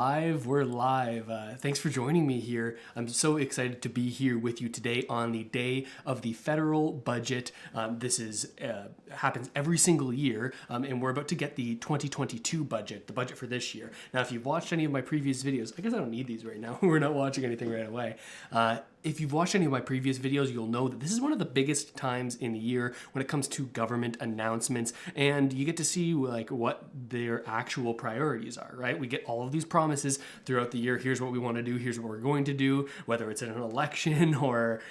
We're live. Thanks for joining me here. I'm so excited to be here with you today on the day of the federal budget. This happens every single year, and we're about to get the 2022 budget, the budget for this year. Now, if you've watched any of my previous videos, I guess I don't need these right now. We're not watching anything right away. If you've watched any of my previous videos, you'll know that this is one of the biggest times in the year when it comes to government announcements, and you get to see like what their actual priorities are, right? We get all of these promises throughout the year. Here's what we want to do. Here's what we're going to do, whether it's in an election or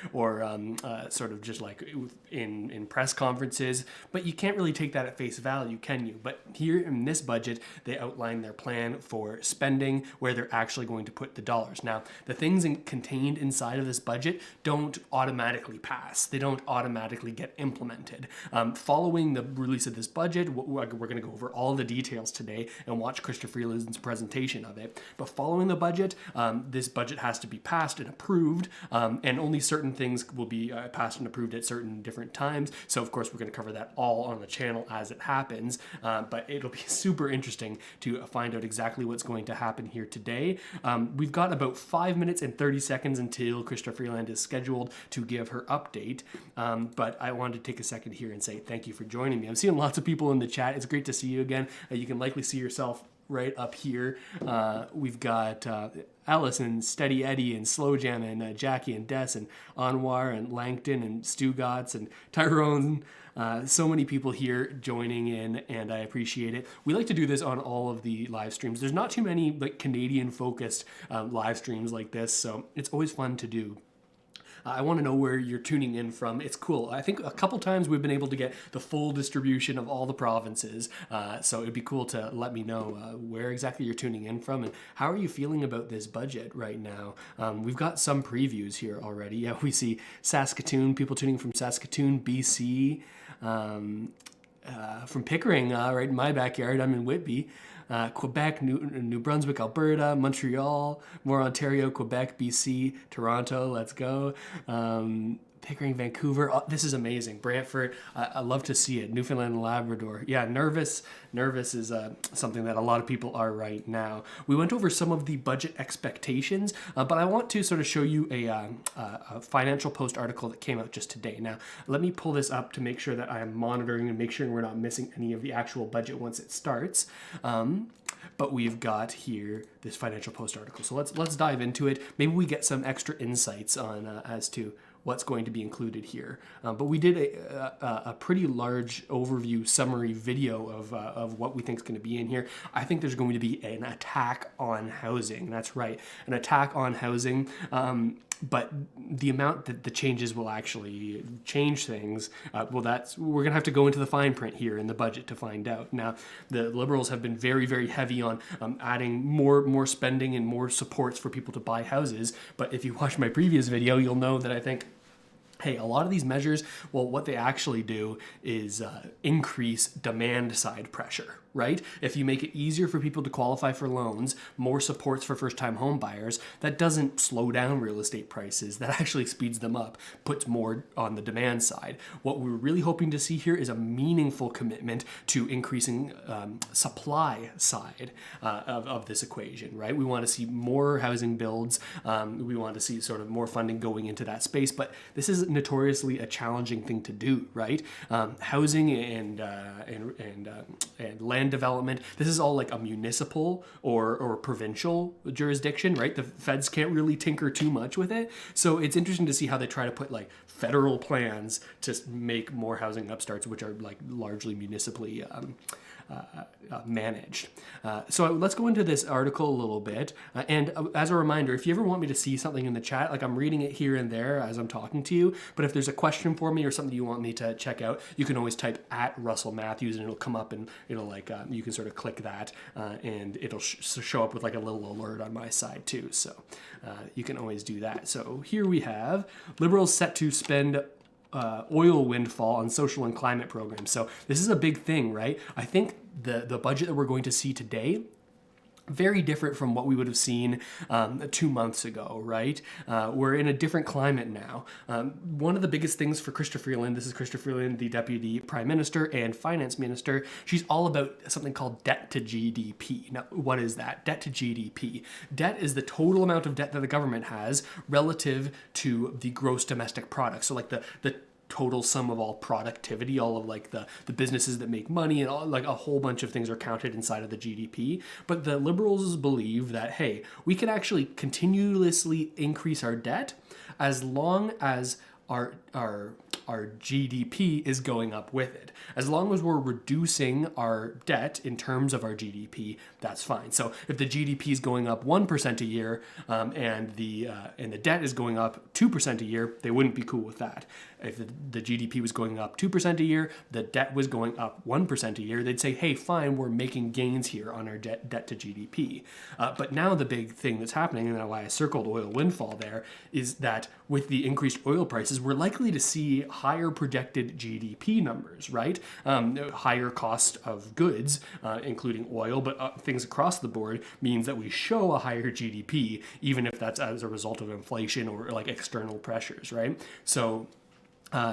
sort of just like in press conferences. But you can't really take that at face value, can you? But here in this budget, they outline their plan for spending, where they're actually going to put the dollars. Now, the things contained inside of this budget don't automatically pass. They don't automatically get implemented. Following the release of this budget, we're going to go over all the details today and watch Christopher Freeland's presentation of it. But following the budget, this budget has to be passed and approved, and only certain things will be passed and approved at certain different times. So of course, we're going to cover that all on the channel as it happens, but it'll be super interesting to find out exactly what's going to happen here today. We've got about 5 minutes and 30 seconds until Christopher Freeland is scheduled to give her update, but I wanted to take a second here and say thank you for joining me. I'm seeing lots of people in the chat. It's great to see you again. You can likely see yourself right up here. We've got Alice and Steady Eddie and Slow Jam and Jackie and Des and Anwar and Langton and Stugatz and Tyrone. So many people here joining in, and I appreciate it. We like to do this on all of the live streams. There's not too many like Canadian focused live streams like this, so it's always fun to do. I want to know where you're tuning in from. It's cool. I think a couple times we've been able to get the full distribution of all the provinces. So it'd be cool to let me know where exactly you're tuning in from and how are you feeling about this budget right now. We've got some previews here already. Yeah, we see Saskatoon, people tuning from Saskatoon, BC, from Pickering, right in my backyard. I'm in Whitby. Quebec, New Brunswick, Alberta, Montreal, more Ontario, Quebec, BC, Toronto, let's go. Pickering, Vancouver. Oh, this is amazing. Brantford, I love to see it. Newfoundland and Labrador. Yeah, nervous is something that a lot of people are right now. We went over some of the budget expectations, but I want to sort of show you a Financial Post article that came out just today. Now, let me pull this up to make sure that I am monitoring and make sure we're not missing any of the actual budget once it starts. But we've got here this Financial Post article. So let's dive into it. Maybe we get some extra insights on as to what's going to be included here. But we did a pretty large overview summary video of what we think is going to be in here. I think there's going to be an attack on housing. That's right, an attack on housing. But the amount that the changes will actually change things, we're going to have to go into the fine print here in the budget to find out. Now, the Liberals have been very, very heavy on adding more spending and more supports for people to buy houses. But if you watch my previous video, you'll know that I think, hey, a lot of these measures, well, what they actually do is increase demand side pressure, right? If you make it easier for people to qualify for loans, more supports for first-time home buyers, that doesn't slow down real estate prices. That actually speeds them up, puts more on the demand side. What we're really hoping to see here is a meaningful commitment to increasing supply side of this equation, right? We want to see more housing builds. We want to see sort of more funding going into that space, but this is notoriously a challenging thing to do, right? Housing and land development, this is all like a municipal or provincial jurisdiction, right? The feds can't really tinker too much with it. So it's interesting to see how they try to put like federal plans to make more housing upstarts, which are like largely municipally managed. So let's go into this article a little bit. And as a reminder, if you ever want me to see something in the chat, like I'm reading it here and there as I'm talking to you, but if there's a question for me or something you want me to check out, you can always type @RussellMatthews and it'll come up and it'll like, you can sort of click that and it'll show up with like a little alert on my side too. So you can always do that. So here we have Liberals set to spend oil windfall on social and climate programs. So this is a big thing, right? I think the budget that we're going to see today very different from what we would have seen 2 months ago, right? We're in a different climate now. One of the biggest things for Chrystia Freeland, this is Chrystia Freeland, the Deputy Prime Minister and Finance Minister, she's all about something called debt to GDP. Now, what is that? Debt to GDP. Debt is the total amount of debt that the government has relative to the gross domestic product. So like the total sum of all productivity, all of like the businesses that make money, and all, like a whole bunch of things are counted inside of the GDP. But the Liberals believe that, hey, we can actually continuously increase our debt as long as our GDP is going up with it. As long as we're reducing our debt in terms of our GDP, that's fine. So if the GDP is going up 1% a year and the debt is going up 2% a year, they wouldn't be cool with that. If the GDP was going up 2% a year, the debt was going up 1% a year, they'd say, hey, fine, we're making gains here on our debt to GDP. But now the big thing that's happening, and that's why I circled oil windfall there, is that with the increased oil prices, we're likely to see higher projected GDP numbers, right? Higher cost of goods, including oil, but things across the board means that we show a higher GDP, even if that's as a result of inflation or like external pressures, right? So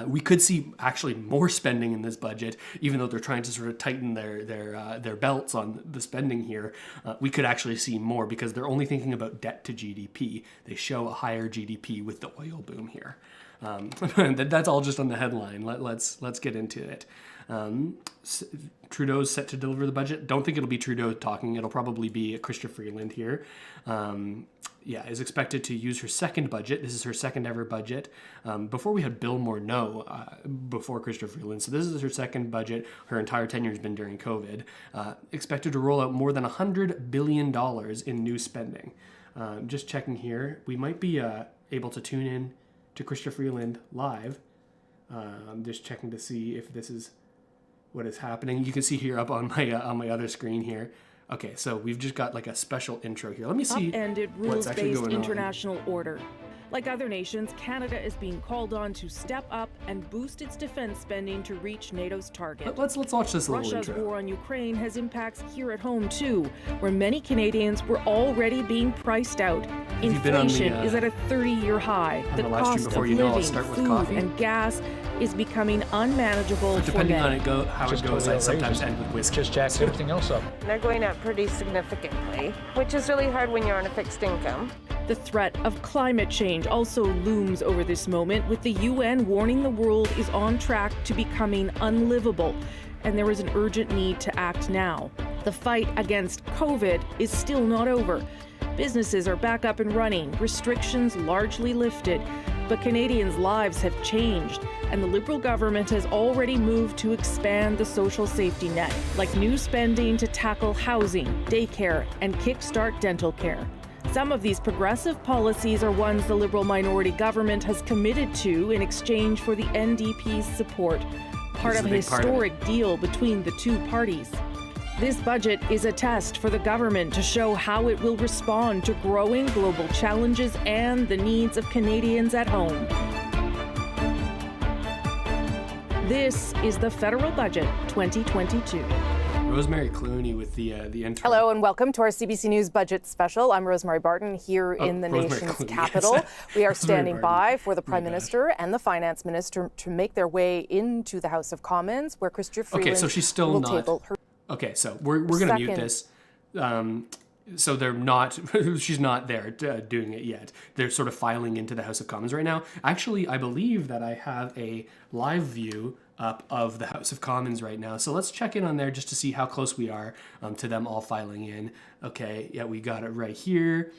we could see actually more spending in this budget, even though they're trying to sort of tighten their belts on the spending here. We could actually see more because they're only thinking about debt to GDP. They show a higher GDP with the oil boom here. That's all just on the headline. Let's get into it. Trudeau's set to deliver the budget. Don't think it'll be Trudeau talking. It'll probably be Chrystia Freeland here. Is expected to use her second budget. This is her second ever budget. Before we had Bill Morneau, before Chrystia Freeland. So this is her second budget. Her entire tenure has been during COVID. Expected to roll out more than $100 billion in new spending. Just checking here. We might be able to tune in to Chrystia Freeland live. I'm just checking to see if this is what is happening. You can see here up on my other screen here. Okay, so we've just got like a special intro here. Let me see upended what's actually rules-based going on. international order. Like other nations, Canada is being called on to step up and boost its defense spending to reach NATO's target. Let's watch this little Russia's intro. war on Ukraine has impacts here at home too, where many Canadians were already being priced out. you've been on the, Inflation is at a 30-year high. on The the live stream cost of before, you know I'll living, start with food, coffee. and gas is becoming unmanageable for Depending on many. how it goes, I sometimes end with whiskey. Just jacks everything else up. They're going up pretty significantly, which is really hard when you're on a fixed income. The threat of climate change also looms over this moment, with the UN warning the world is on track to becoming unlivable, and there is an urgent need to act now. The fight against COVID is still not over. Businesses are back up and running, restrictions largely lifted, but Canadians' lives have changed, and the Liberal government has already moved to expand the social safety net, like new spending to tackle housing, daycare, and kickstart dental care. Some of these progressive policies are ones the Liberal minority government has committed to in exchange for the NDP's support, part This of is a a big part of it. historic deal between the two parties. This budget is a test for the government to show how it will respond to growing global challenges and the needs of Canadians at home. This is the Federal Budget 2022. Rosemary Clooney with the intro. Hello and welcome to our CBC News Budget Special. I'm Rosemary Barton here in the Rosemary nation's Clooney, capital. yes. We are Rosemary standing Barton. by for the Prime Oh my gosh. Minister and the Finance Minister to make their way into the House of Commons, where Chrystia Freeland Okay, so she's still will not. table her. Okay, so we're going to mute Second. this. So they're not, she's not there doing it yet. They're sort of filing into the House of Commons right now. Actually, I believe that I have a live view up of the House of Commons right now. So let's check in on there just to see how close we are to them all filing in. Okay, yeah, we got it right here.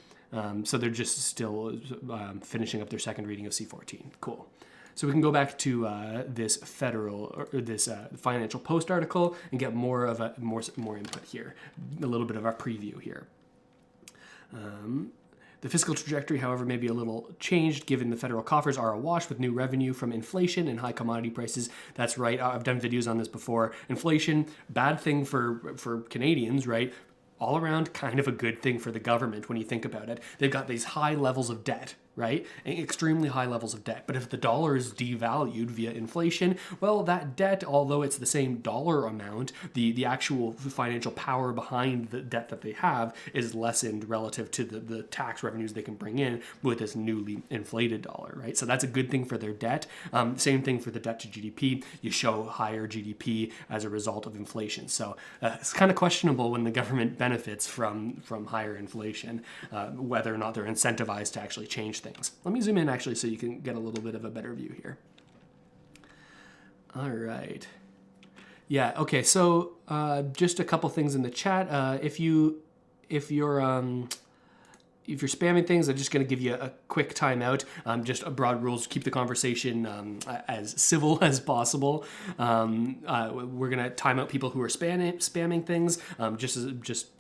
So they're just still finishing up their second reading of C14. Cool. So we can go back to this Financial Post article and get more input here, a little bit of our preview here. The fiscal trajectory, however, may be a little changed given the federal coffers are awash with new revenue from inflation and high commodity prices. That's right. I've done videos on this before. Inflation, bad thing for Canadians, right? All around kind of a good thing for the government when you think about it. They've got these high levels of debt, right? Extremely high levels of debt. But if the dollar is devalued via inflation, well, that debt, although it's the same dollar amount, the actual financial power behind the debt that they have is lessened relative to the tax revenues they can bring in with this newly inflated dollar, right? So that's a good thing for their debt. Same thing for the debt to GDP. You show higher GDP as a result of inflation. So it's kind of questionable when the government benefits from higher inflation, whether or not they're incentivized to actually change things. Let me zoom in actually so you can get a little bit of a better view here. All right. Yeah, okay, so just a couple things in the chat. If you're spamming things, I'm just going to give you a quick timeout. Just broad rules, keep the conversation as civil as possible. We're going to time out people who are spamming things,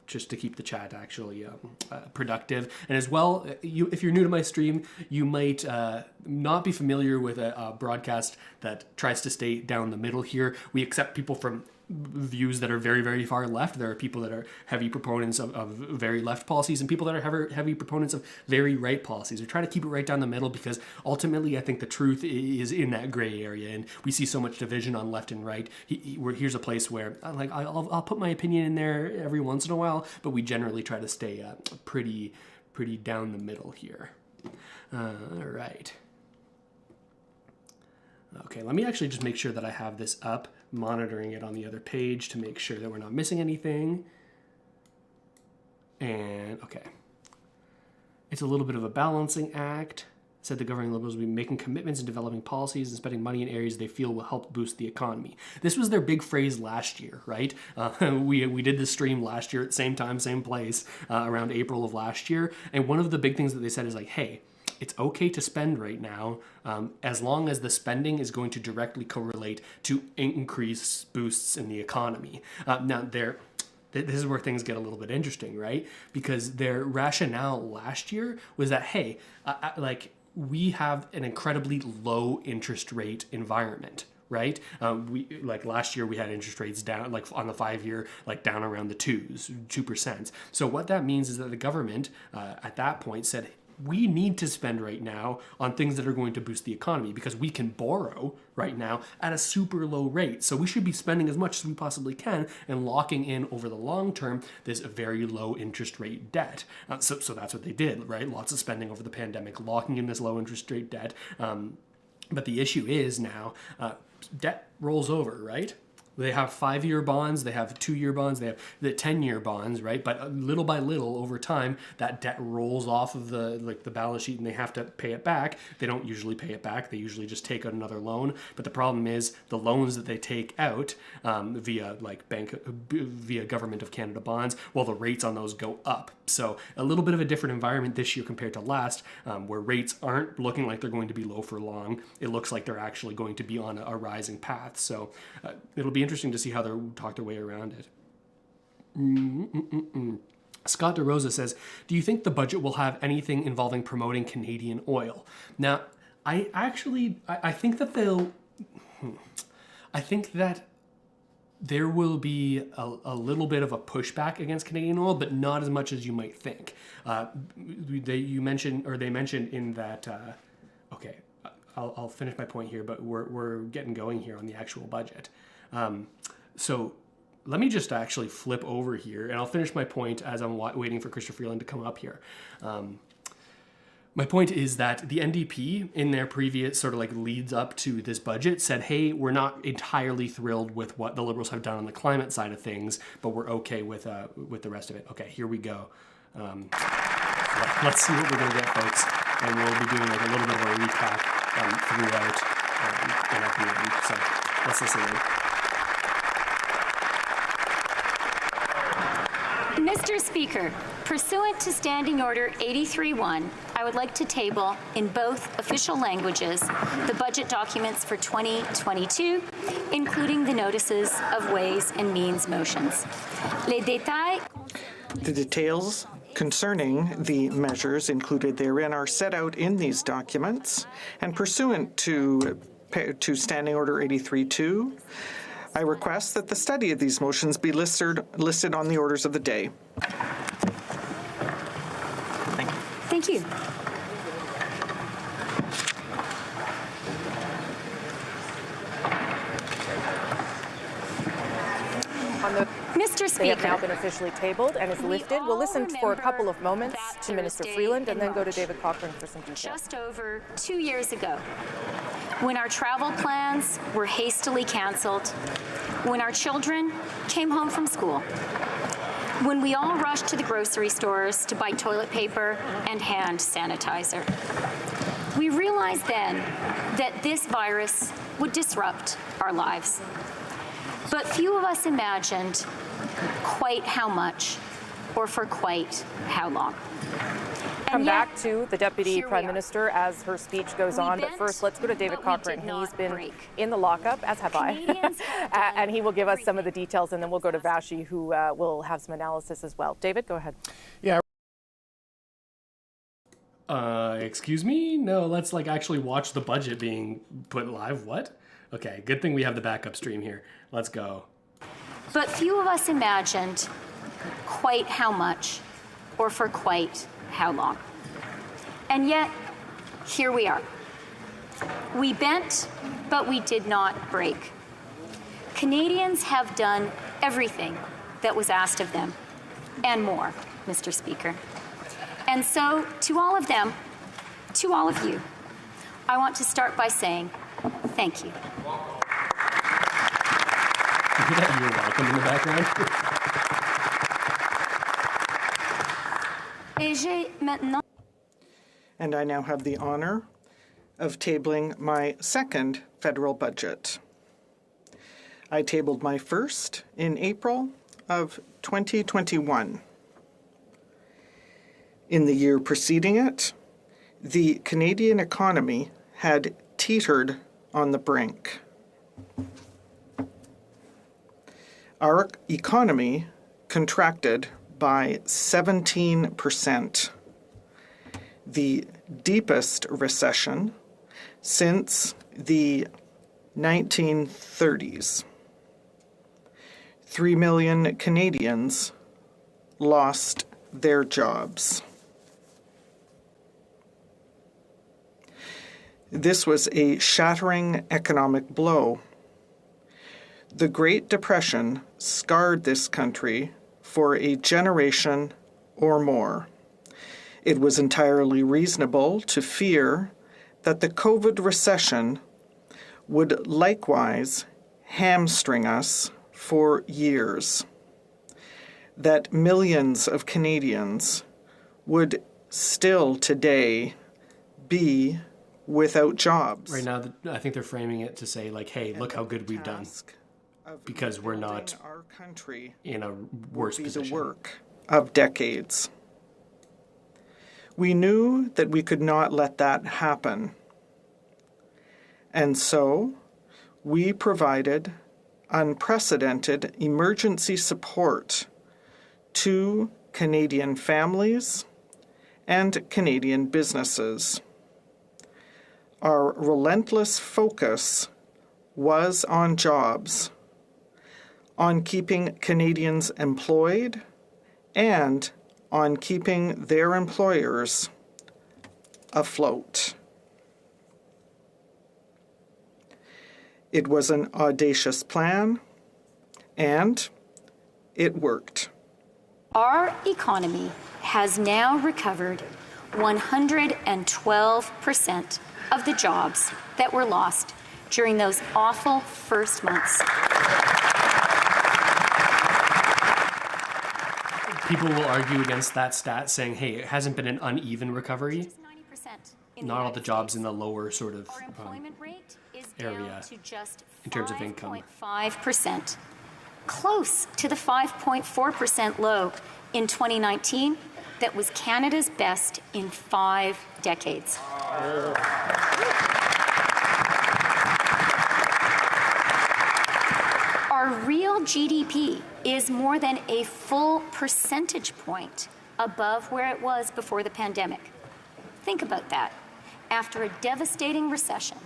just to keep the chat actually productive. And as well, if you're new to my stream, you might not be familiar with a broadcast that tries to stay down the middle here. We accept people from views that are very, very far left. There are people that are heavy proponents of very left policies and people that are heavy proponents of very right policies. We try to keep it right down the middle because ultimately I think the truth is in that gray area, and we see so much division on left and right. Here's a place where I'll put my opinion in there every once in a while, but we generally try to stay pretty down the middle here. All right. Okay, let me actually just make sure that I have this up, monitoring it on the other page to make sure that we're not missing anything. And okay. It's a little bit of a balancing act. Said the governing Liberals will be making commitments and developing policies and spending money in areas they feel will help boost the economy. This was their big phrase last year, right? We did this stream last year at the same time, same place, around April of last year. And one of the big things that they said is like, hey, it's okay to spend right now as long as the spending is going to directly correlate to increased boosts in the economy. Now, this is where things get a little bit interesting, right? Because their rationale last year was that, hey, we have an incredibly low interest rate environment, right? We like last year we had interest rates down, like on the 5-year, like down around the 2%. So what that means is that the government at that point said, we need to spend right now on things that are going to boost the economy because we can borrow right now at a super low rate. So we should be spending as much as we possibly can and locking in over the long term this very low interest rate debt. So that's what they did, right? Lots of spending over the pandemic, locking in this low interest rate debt. But the issue is now debt rolls over, right? They have 5-year bonds, they have 2-year bonds, they have the 10-year bonds, right? But little by little, over time, that debt rolls off of the balance sheet, and they have to pay it back. They don't usually pay it back; they usually just take out another loan. But the problem is the loans that they take out via Government of Canada bonds, well, the rates on those go up. So a little bit of a different environment this year compared to last, where rates aren't looking like they're going to be low for long. It looks like they're actually going to be on a rising path. So it'll be interesting to see how they talk their way around it. Scott DeRosa says, do you think the budget will have anything involving promoting Canadian oil? Now, I think that there will be a little bit of a pushback against Canadian oil, but not as much as you might think. They mentioned in that, okay, I'll finish my point here, but we're getting going here on the actual budget. So let me just actually flip over here, and I'll finish my point as I'm waiting for Christopher Freeland to come up here. My point is that the NDP, in their previous sort of like leads up to this budget, said, hey, we're not entirely thrilled with what the Liberals have done on the climate side of things, but we're okay with the rest of it. Okay, here we go. Let's see what we're going to get, folks. And we'll be doing like a little bit of a recap throughout and at the end. So let's listen in. Mr. Speaker, pursuant to Standing Order 83-1, I would like to table in both official languages the budget documents for 2022, including the notices of Ways and Means motions. Les détails. The details concerning the measures included therein are set out in these documents, and pursuant to Standing Order 83-2, I request that the study of these motions be listed on the orders of the day. Thank you. They have now Speaker, been officially tabled and is lifted. We'll listen for a couple of moments that to Minister Thursday Freeland and in then go to March, David Cochrane for some details. just over 2 years ago, when our travel plans were hastily canceled, when our children came home from school, when we all rushed to the grocery stores to buy toilet paper and hand sanitizer. We realized then that this virus would disrupt our lives. But few of us imagined quite how much or for quite how long. Come And yet, back to the Deputy here we Prime are. Minister as her speech goes We on. But bent, first, let's go to David but we Cochrane. did not He's been break. in the lockup, as have Canadians I. have done And he will give us some of the everything details, and then we'll go to Vashi, who will have some analysis as well. David, go ahead. Excuse me? No, let's actually watch the budget being put live. What? Okay, good thing we have the backup stream here. Let's go. But few of us imagined quite how much or for quite how long. And yet, here we are. We bent, but we did not break. Canadians have done everything that was asked of them, and more, Mr. Speaker. And so, to all of them, to all of you, I want to start by saying thank you. You're welcome in the background. Et j'ai maintenant And I now have the honor of tabling my second federal budget. I tabled my first in April of 2021. In the year preceding it, the Canadian economy had teetered on the brink. Our economy contracted by 17%, the deepest recession since the 1930s. 3 million Canadians lost their jobs. This was a shattering economic blow. The Great Depression scarred this country for a generation or more. It was entirely reasonable to fear that the COVID recession would likewise hamstring us for years, that millions of Canadians would still today be without jobs. Right now, I think they're framing it to say, hey, look how good we've done, because we're not our country in a worse be position. the work of decades. We knew that we could not let that happen. And so we provided unprecedented emergency support to Canadian families and Canadian businesses. Our relentless focus was on jobs, on keeping Canadians employed, and on keeping their employers afloat. It was an audacious plan, and it worked. Our economy has now recovered 112% of the jobs that were lost during those awful first months. People will argue against that stat, saying, hey, it hasn't been an uneven recovery. 90% Not all the jobs in the lower sort of Our employment rate is area down to just in terms of income. 5.5%, close to the 5.4% low in 2019 that was Canada's best in 5 decades. Our real GDP is more than a full percentage point above where it was before the pandemic. Think about that. After a devastating recession,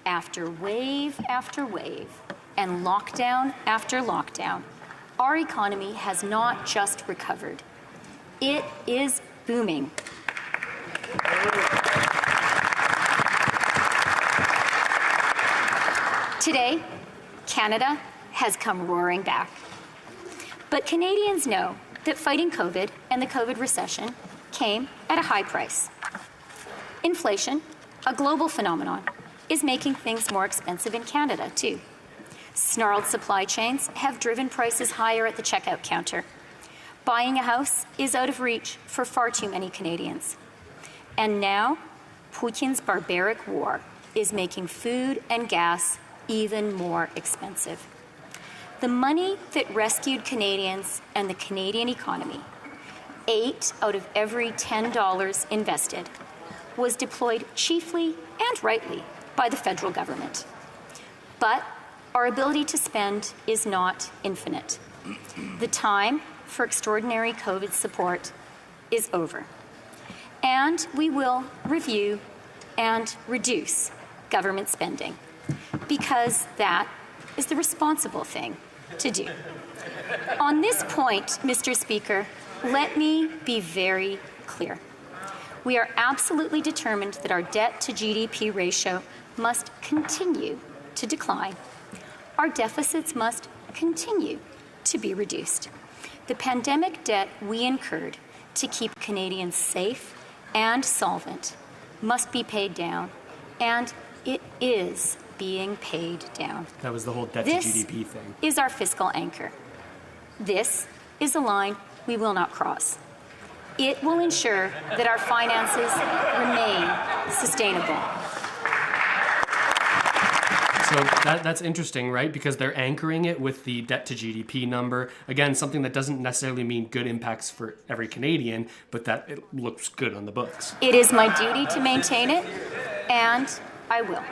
after wave after wave, and lockdown after lockdown, our economy has not just recovered. It is booming. Today, Canada has come roaring back. But Canadians know that fighting COVID and the COVID recession came at a high price. Inflation, a global phenomenon, is making things more expensive in Canada, too. Snarled supply chains have driven prices higher at the checkout counter. Buying a house is out of reach for far too many Canadians. And now, Putin's barbaric war is making food and gas even more expensive. The money that rescued Canadians and the Canadian economy, 8 out of every $10 invested, was deployed chiefly and rightly by the federal government. But our ability to spend is not infinite. The time for extraordinary COVID support is over. And we will review and reduce government spending, because that is the responsible thing to do. On this point, Mr. Speaker, let me be very clear. We are absolutely determined that our debt-to-GDP ratio must continue to decline. Our deficits must continue to be reduced. The pandemic debt we incurred to keep Canadians safe and solvent must be paid down, and it is being paid down. That was the whole debt-to-GDP thing. This is our fiscal anchor. This is a line we will not cross. It will ensure that our finances remain sustainable. So that's interesting, right? Because they're anchoring it with the debt-to-GDP number. Again, something that doesn't necessarily mean good impacts for every Canadian, but that it looks good on the books. It is my duty to maintain it, and I will.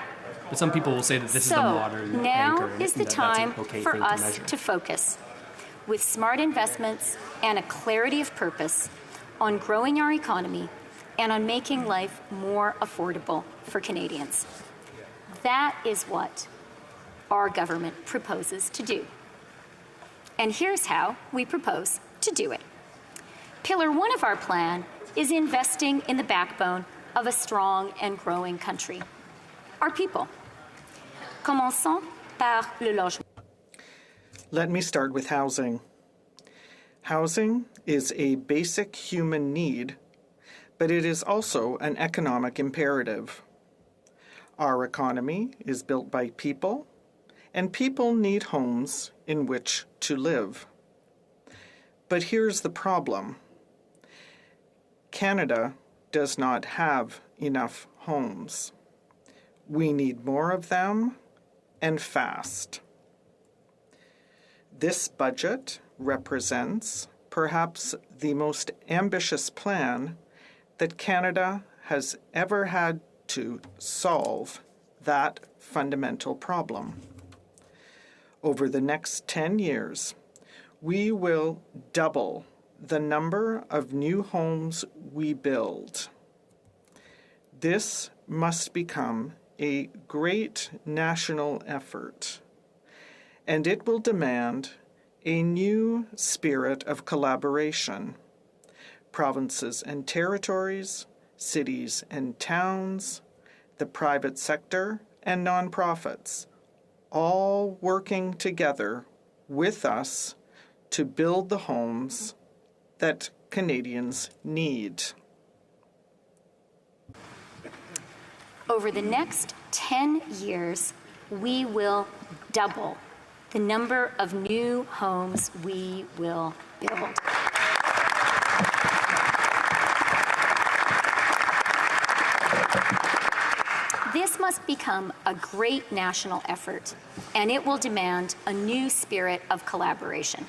But some people will say that this is the modern now anchor. is the that's time an okay for thing us measure. to focus with smart investments and a clarity of purpose on growing our economy and on making life more affordable for Canadians. That is what our government proposes to do. And here's how we propose to do it. Pillar 1 of our plan is investing in the backbone of a strong and growing country, our people. Commençons par le logement. Let me start with housing. Housing is a basic human need, but it is also an economic imperative. Our economy is built by people, and people need homes in which to live. But here's the problem. Canada does not have enough homes. We need more of them, and fast. This budget represents perhaps the most ambitious plan that Canada has ever had to solve that fundamental problem. Over the next 10 years, we will double the number of new homes we build. This must become a great national effort, and it will demand a new spirit of collaboration. Provinces and territories, cities and towns, the private sector and nonprofits, all working together with us to build the homes that Canadians need. Over the next 10 years, we will double the number of new homes we will build. This must become a great national effort, and it will demand a new spirit of collaboration.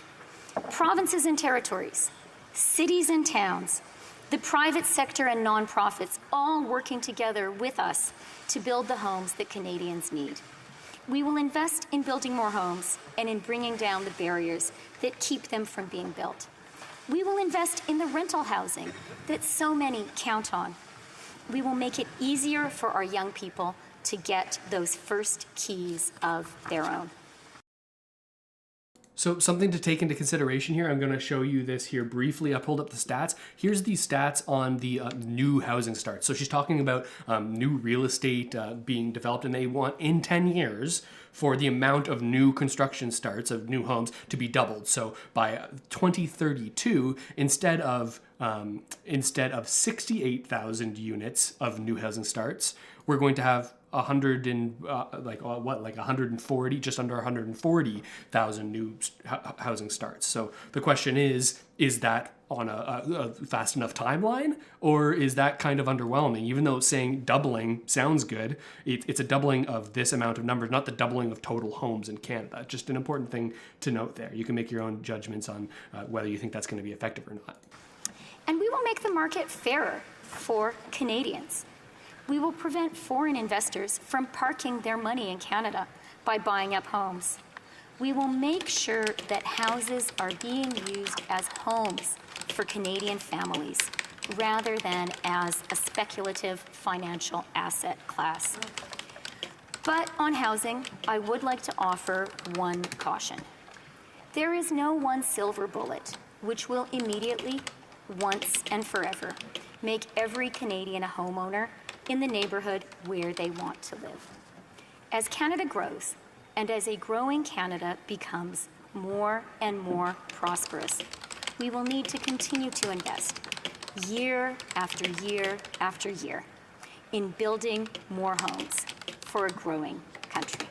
Provinces and territories, cities and towns, the private sector and nonprofits all working together with us to build the homes that Canadians need. We will invest in building more homes and in bringing down the barriers that keep them from being built. We will invest in the rental housing that so many count on. We will make it easier for our young people to get those first keys of their own. So something to take into consideration here, I'm going to show you this here briefly. I pulled up the stats. Here's the stats on the new housing starts. So she's talking about new real estate being developed, and they want in 10 years for the amount of new construction starts of new homes to be doubled. So by 2032, instead of 68,000 units of new housing starts, we're going to have 140, just under 140,000 new housing starts. So the question is that on a fast enough timeline, or is that kind of underwhelming? Even though saying doubling sounds good, it's a doubling of this amount of numbers, not the doubling of total homes in Canada. Just an important thing to note there. You can make your own judgments on whether you think that's going to be effective or not. And we will make the market fairer for Canadians. We will prevent foreign investors from parking their money in Canada by buying up homes. We will make sure that houses are being used as homes for Canadian families rather than as a speculative financial asset class. But on housing, I would like to offer one caution. There is no one silver bullet which will immediately, once and forever, make every Canadian a homeowner in the neighborhood where they want to live. As Canada grows, and as a growing Canada becomes more and more prosperous, we will need to continue to invest year after year after year in building more homes for a growing country.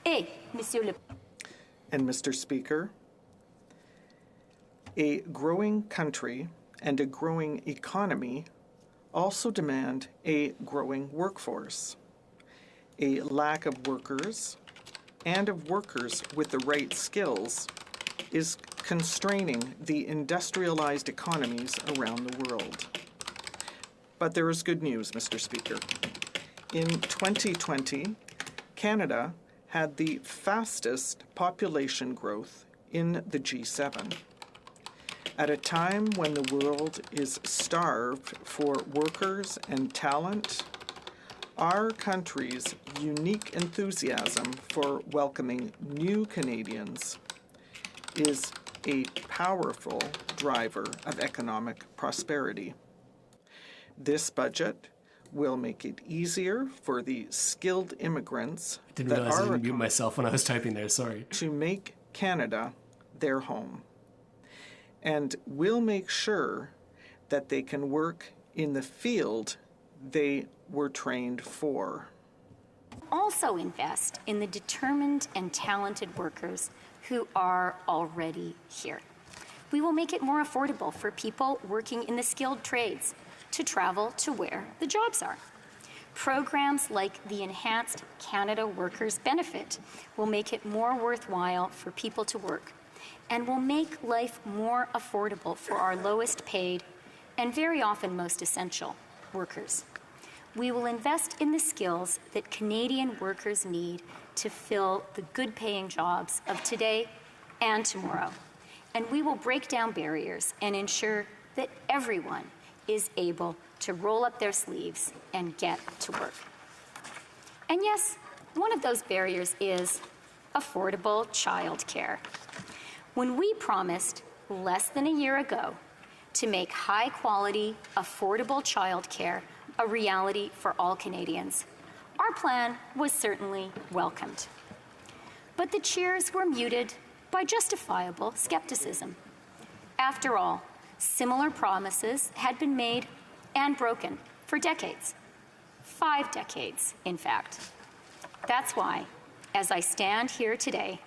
And Mr. Speaker, a growing country and a growing economy also demand a growing workforce. A lack of workers and of workers with the right skills is constraining the industrialized economies around the world. But there is good news, Mr. Speaker. In 2020, Canada had the fastest population growth in the G7. At a time when the world is starved for workers and talent, our country's unique enthusiasm for welcoming new Canadians is a powerful driver of economic prosperity. This budget will make it easier for the skilled immigrants Didn't realize I didn't mute myself when I was typing there, sorry. To make Canada their home. And we'll make sure that they can work in the field they were trained for. Also invest in the determined and talented workers who are already here. We will make it more affordable for people working in the skilled trades to travel to where the jobs are. Programs like the Enhanced Canada Workers Benefit will make it more worthwhile for people to work and will make life more affordable for our lowest paid and very often most essential workers. We will invest in the skills that Canadian workers need to fill the good-paying jobs of today and tomorrow. And we will break down barriers and ensure that everyone is able to roll up their sleeves and get to work. And yes, one of those barriers is affordable childcare. When we promised less than a year ago to make high-quality, affordable childcare a reality for all Canadians, our plan was certainly welcomed. But the cheers were muted by justifiable skepticism. After all, similar promises had been made and broken for decades. 5 decades, in fact. That's why, as I stand here today,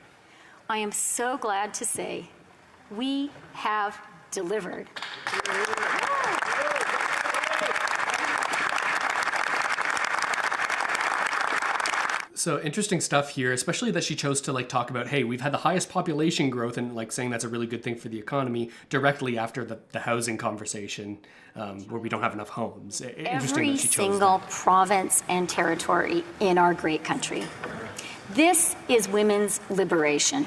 I am so glad to say we have delivered. So interesting stuff here, especially that she chose to talk about, hey, we've had the highest population growth, and saying that's a really good thing for the economy directly after the housing conversation, where we don't have enough homes. Every single province and territory in our great country. This is women's liberation.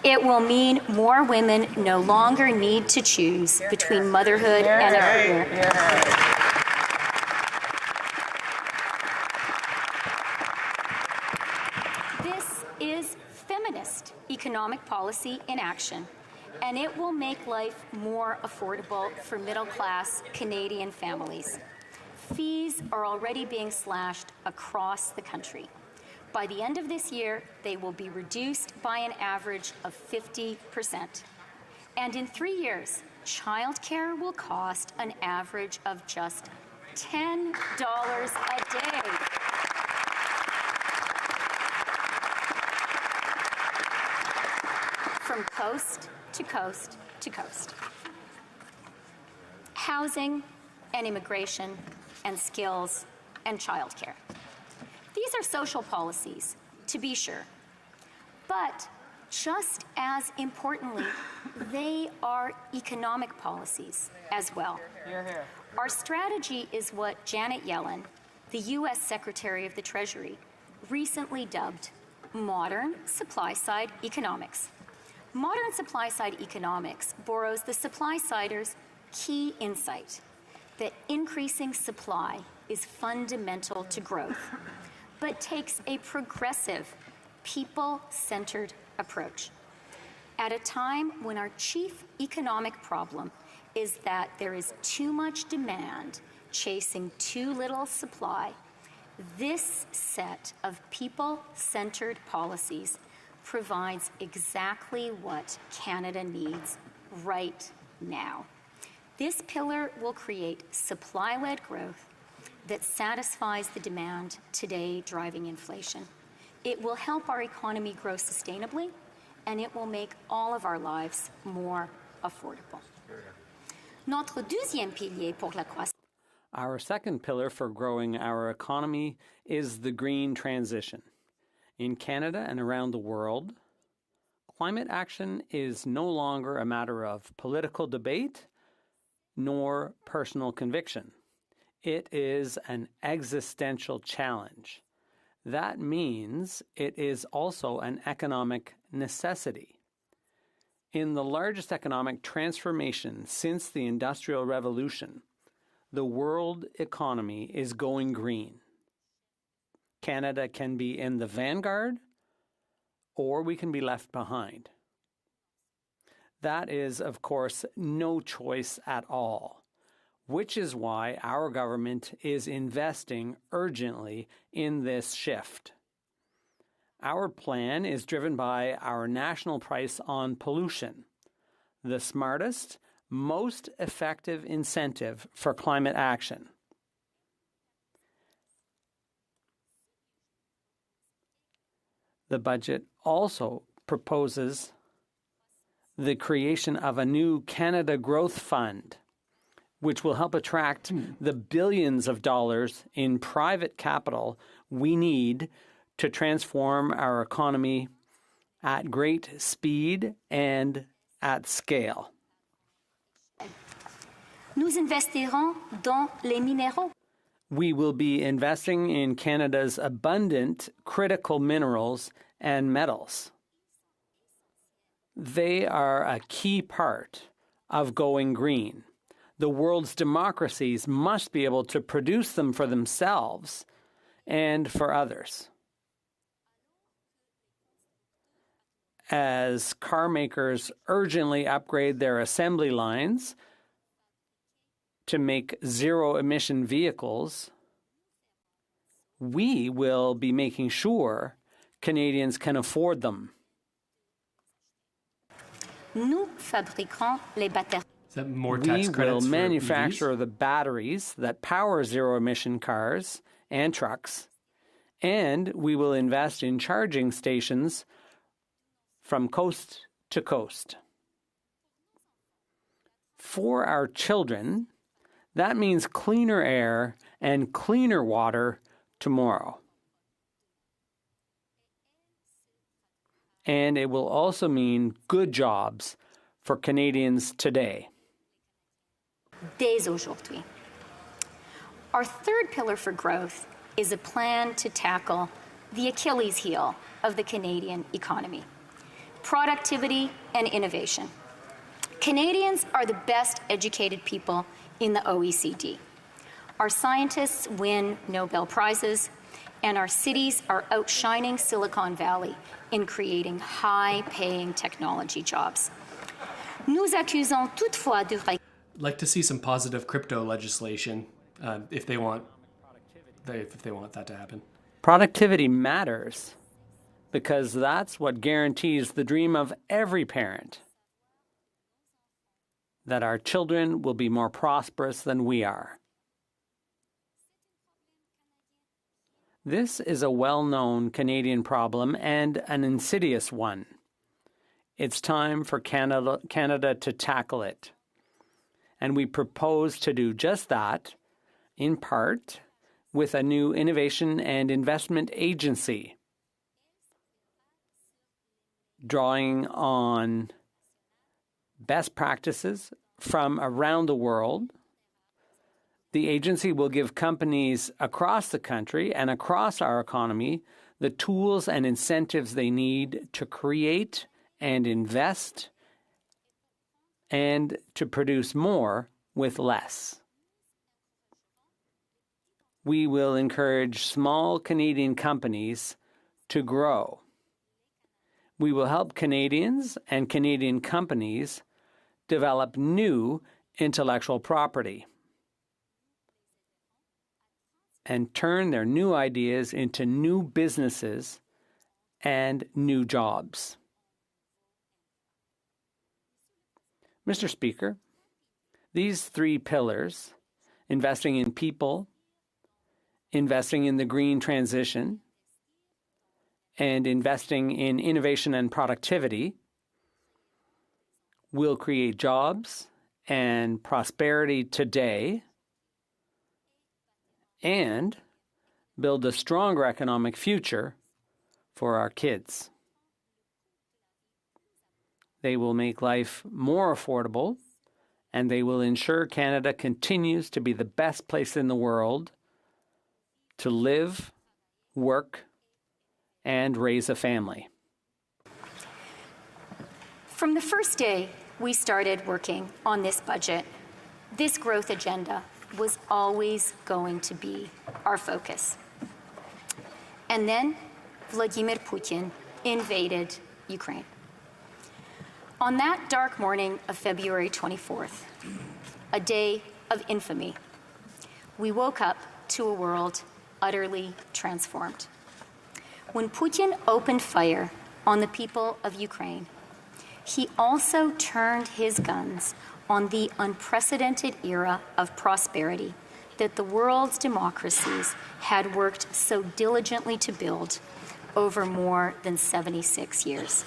It will mean more women no longer need to choose between motherhood and a career. This is feminist economic economic policy in action, and it will make life more affordable for middle-class Canadian families. Fees are already being slashed across the country. By the end of this year, they will be reduced by an average of 50%. And in 3 years, childcare will cost an average of just $10 a day. From coast to coast to coast. Housing and immigration and skills and childcare. These are social policies, to be sure. But just as importantly, they are economic policies as well. Our strategy is what Janet Yellen, the U.S. Secretary of the Treasury, recently dubbed modern supply-side economics. Modern supply-side economics borrows the supply-sider's key insight that increasing supply is fundamental to growth, but takes a progressive, people-centered approach. At a time when our chief economic problem is that there is too much demand chasing too little supply, this set of people-centered policies provides exactly what Canada needs right now. This pillar will create supply-led growth that satisfies the demand today driving inflation. It will help our economy grow sustainably, and it will make all of our lives more affordable. Notre deuxième pilier pour la croissance. Our second pillar for growing our economy is the green transition. In Canada and around the world, climate action is no longer a matter of political debate nor personal conviction. It is an existential challenge. That means it is also an economic necessity. In the largest economic transformation since the Industrial Revolution, the world economy is going green. Canada can be in the vanguard, or we can be left behind. That is, of course, no choice at all, which is why our government is investing urgently in this shift. Our plan is driven by our national price on pollution, the smartest, most effective incentive for climate action. The budget also proposes the creation of a new Canada Growth Fund, which will help attract the billions of dollars in private capital we need to transform our economy at great speed and at scale. Nous investirons dans les minéraux. We will be investing in Canada's abundant critical minerals and metals. They are a key part of going green. The world's democracies must be able to produce them for themselves and for others. As car makers urgently upgrade their assembly lines to make zero-emission vehicles, we will be making sure Canadians can afford them. Nous fabriquerons les batteries. Is that more We tax will credits for manufacture EVs? the batteries that power zero-emission cars and trucks, and we will invest in charging stations from coast to coast. For our children, that means cleaner air and cleaner water tomorrow. And it will also mean good jobs for Canadians today. Dès aujourd'hui. Our third pillar for growth is a plan to tackle the Achilles heel of the Canadian economy: productivity and innovation. Canadians are the best educated people in the OECD. Our scientists win Nobel Prizes, and our cities are outshining Silicon Valley in creating high-paying technology jobs. Nous accusons toutefois du Like to see some positive crypto legislation if they want that to happen. Productivity matters because that's what guarantees the dream of every parent, that our children will be more prosperous than we are. This is a well-known Canadian problem and an insidious one. It's time for Canada to tackle it. And we propose to do just that, in part, with a new innovation and investment agency, drawing on best practices from around the world. The agency will give companies across the country and across our economy the tools and incentives they need to create and invest and to produce more with less. We will encourage small Canadian companies to grow. We will help Canadians and Canadian companies develop new intellectual property and turn their new ideas into new businesses and new jobs. Mr. Speaker, these three pillars, investing in people, investing in the green transition, and investing in innovation and productivity, will create jobs and prosperity today and build a stronger economic future for our kids. They will make life more affordable, and they will ensure Canada continues to be the best place in the world to live, work, and raise a family. From the first day we started working on this budget, this growth agenda was always going to be our focus. And then Vladimir Putin invaded Ukraine. On that dark morning of February 24th, a day of infamy, we woke up to a world utterly transformed. When Putin opened fire on the people of Ukraine, he also turned his guns on the unprecedented era of prosperity that the world's democracies had worked so diligently to build over more than 76 years.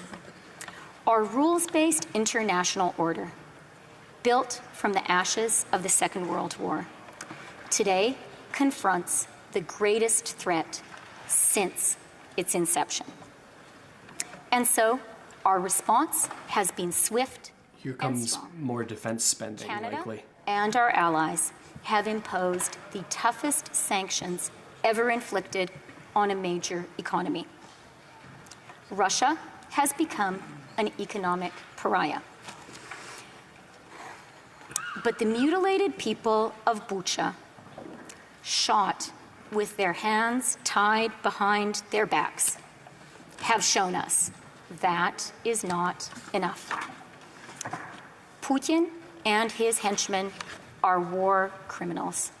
Our rules-based international order, built from the ashes of the Second World War, today confronts the greatest threat since its inception. And so our response has been swift. Here comes more defense spending, Canada likely. And our allies have imposed the toughest sanctions ever inflicted on a major economy. Russia has become an economic pariah. But the mutilated people of Bucha, shot with their hands tied behind their backs, have shown us that is not enough. Putin and his henchmen are war criminals.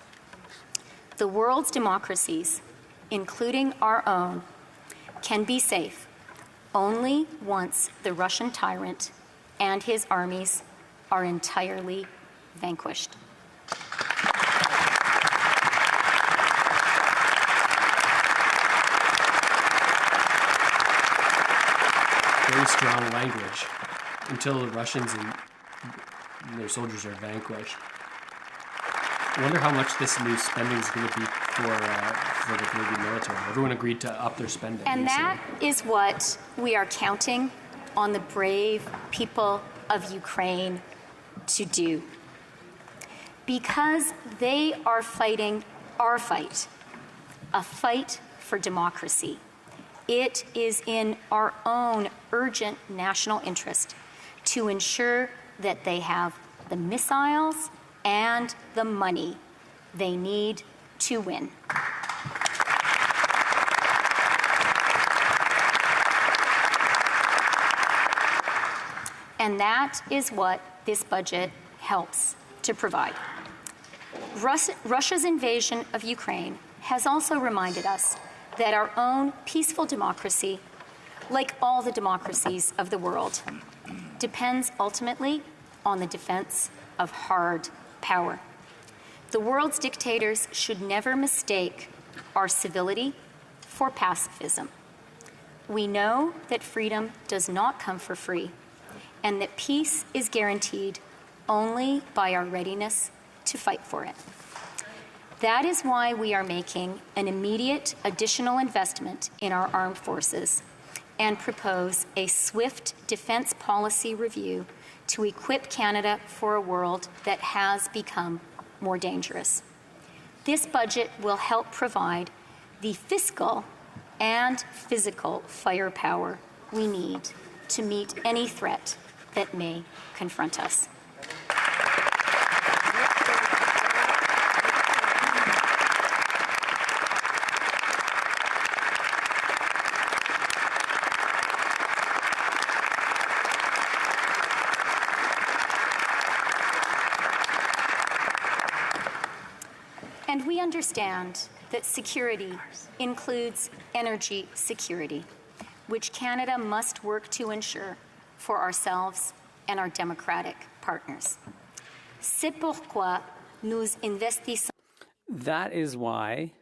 The world's democracies, including our own, can be safe only once the Russian tyrant and his armies are entirely vanquished. Very strong language. Until the Russians and their soldiers are vanquished. I wonder how much this new spending is going to be for the Canadian military. Everyone agreed to up their spending. And that is what we are counting on the brave people of Ukraine to do. Because they are fighting our fight, a fight for democracy. It is in our own urgent national interest to ensure that they have the missiles and the money they need to win. And that is what this budget helps to provide. Russia's invasion of Ukraine has also reminded us that our own peaceful democracy, like all the democracies of the world, depends ultimately on the defense of hard power. The world's dictators should never mistake our civility for pacifism. We know that freedom does not come for free, and that peace is guaranteed only by our readiness to fight for it. That is why we are making an immediate additional investment in our armed forces and propose a swift defense policy review to equip Canada for a world that has become more dangerous. This budget will help provide the fiscal and physical firepower we need to meet any threat that may confront us. And we understand that security includes energy security, which Canada must work to ensure for ourselves and our democratic partners. C'est pourquoi nous investissons. That is why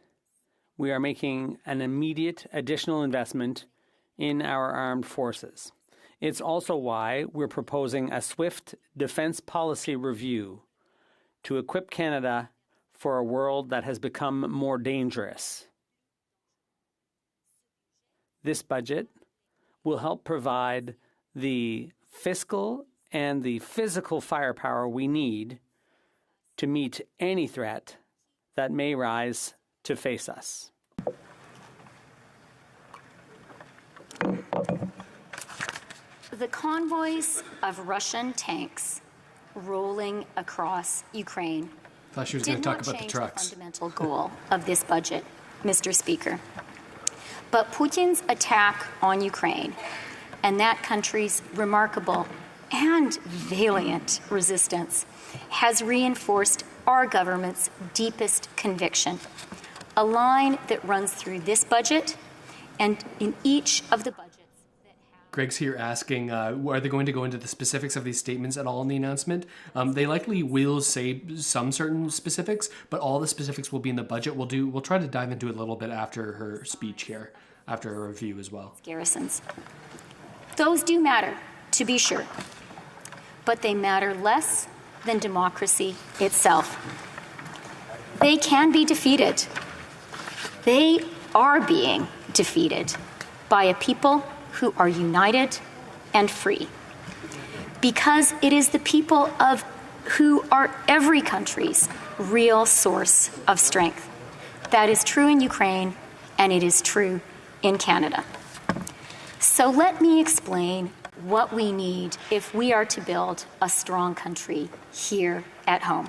we are making an immediate additional investment in our armed forces. It's also why we're proposing a swift defense policy review to equip Canada for a world that has become more dangerous. This budget will help provide the fiscal and the physical firepower we need to meet any threat that may rise to face us. The convoys of Russian tanks rolling across Ukraine Thought she was going did to talk not about the change trucks. the fundamental goal of this budget, Mr. Speaker. But Putin's attack on Ukraine and that country's remarkable and valiant resistance has reinforced our government's deepest conviction, a line that runs through this budget and in each of the budgets. Greg's here asking, are they going to go into the specifics of these statements at all in the announcement? They likely will say some certain specifics, but all the specifics will be in the budget. We'll try to dive into it a little bit after her speech here, after her review as well. Garrisons. Those do matter, to be sure, but they matter less than democracy itself. They can be defeated. They are being defeated by a people who are united and free. Because it is the people who are every country's real source of strength. That is true in Ukraine, and it is true in Canada. So let me explain what we need if we are to build a strong country here at home.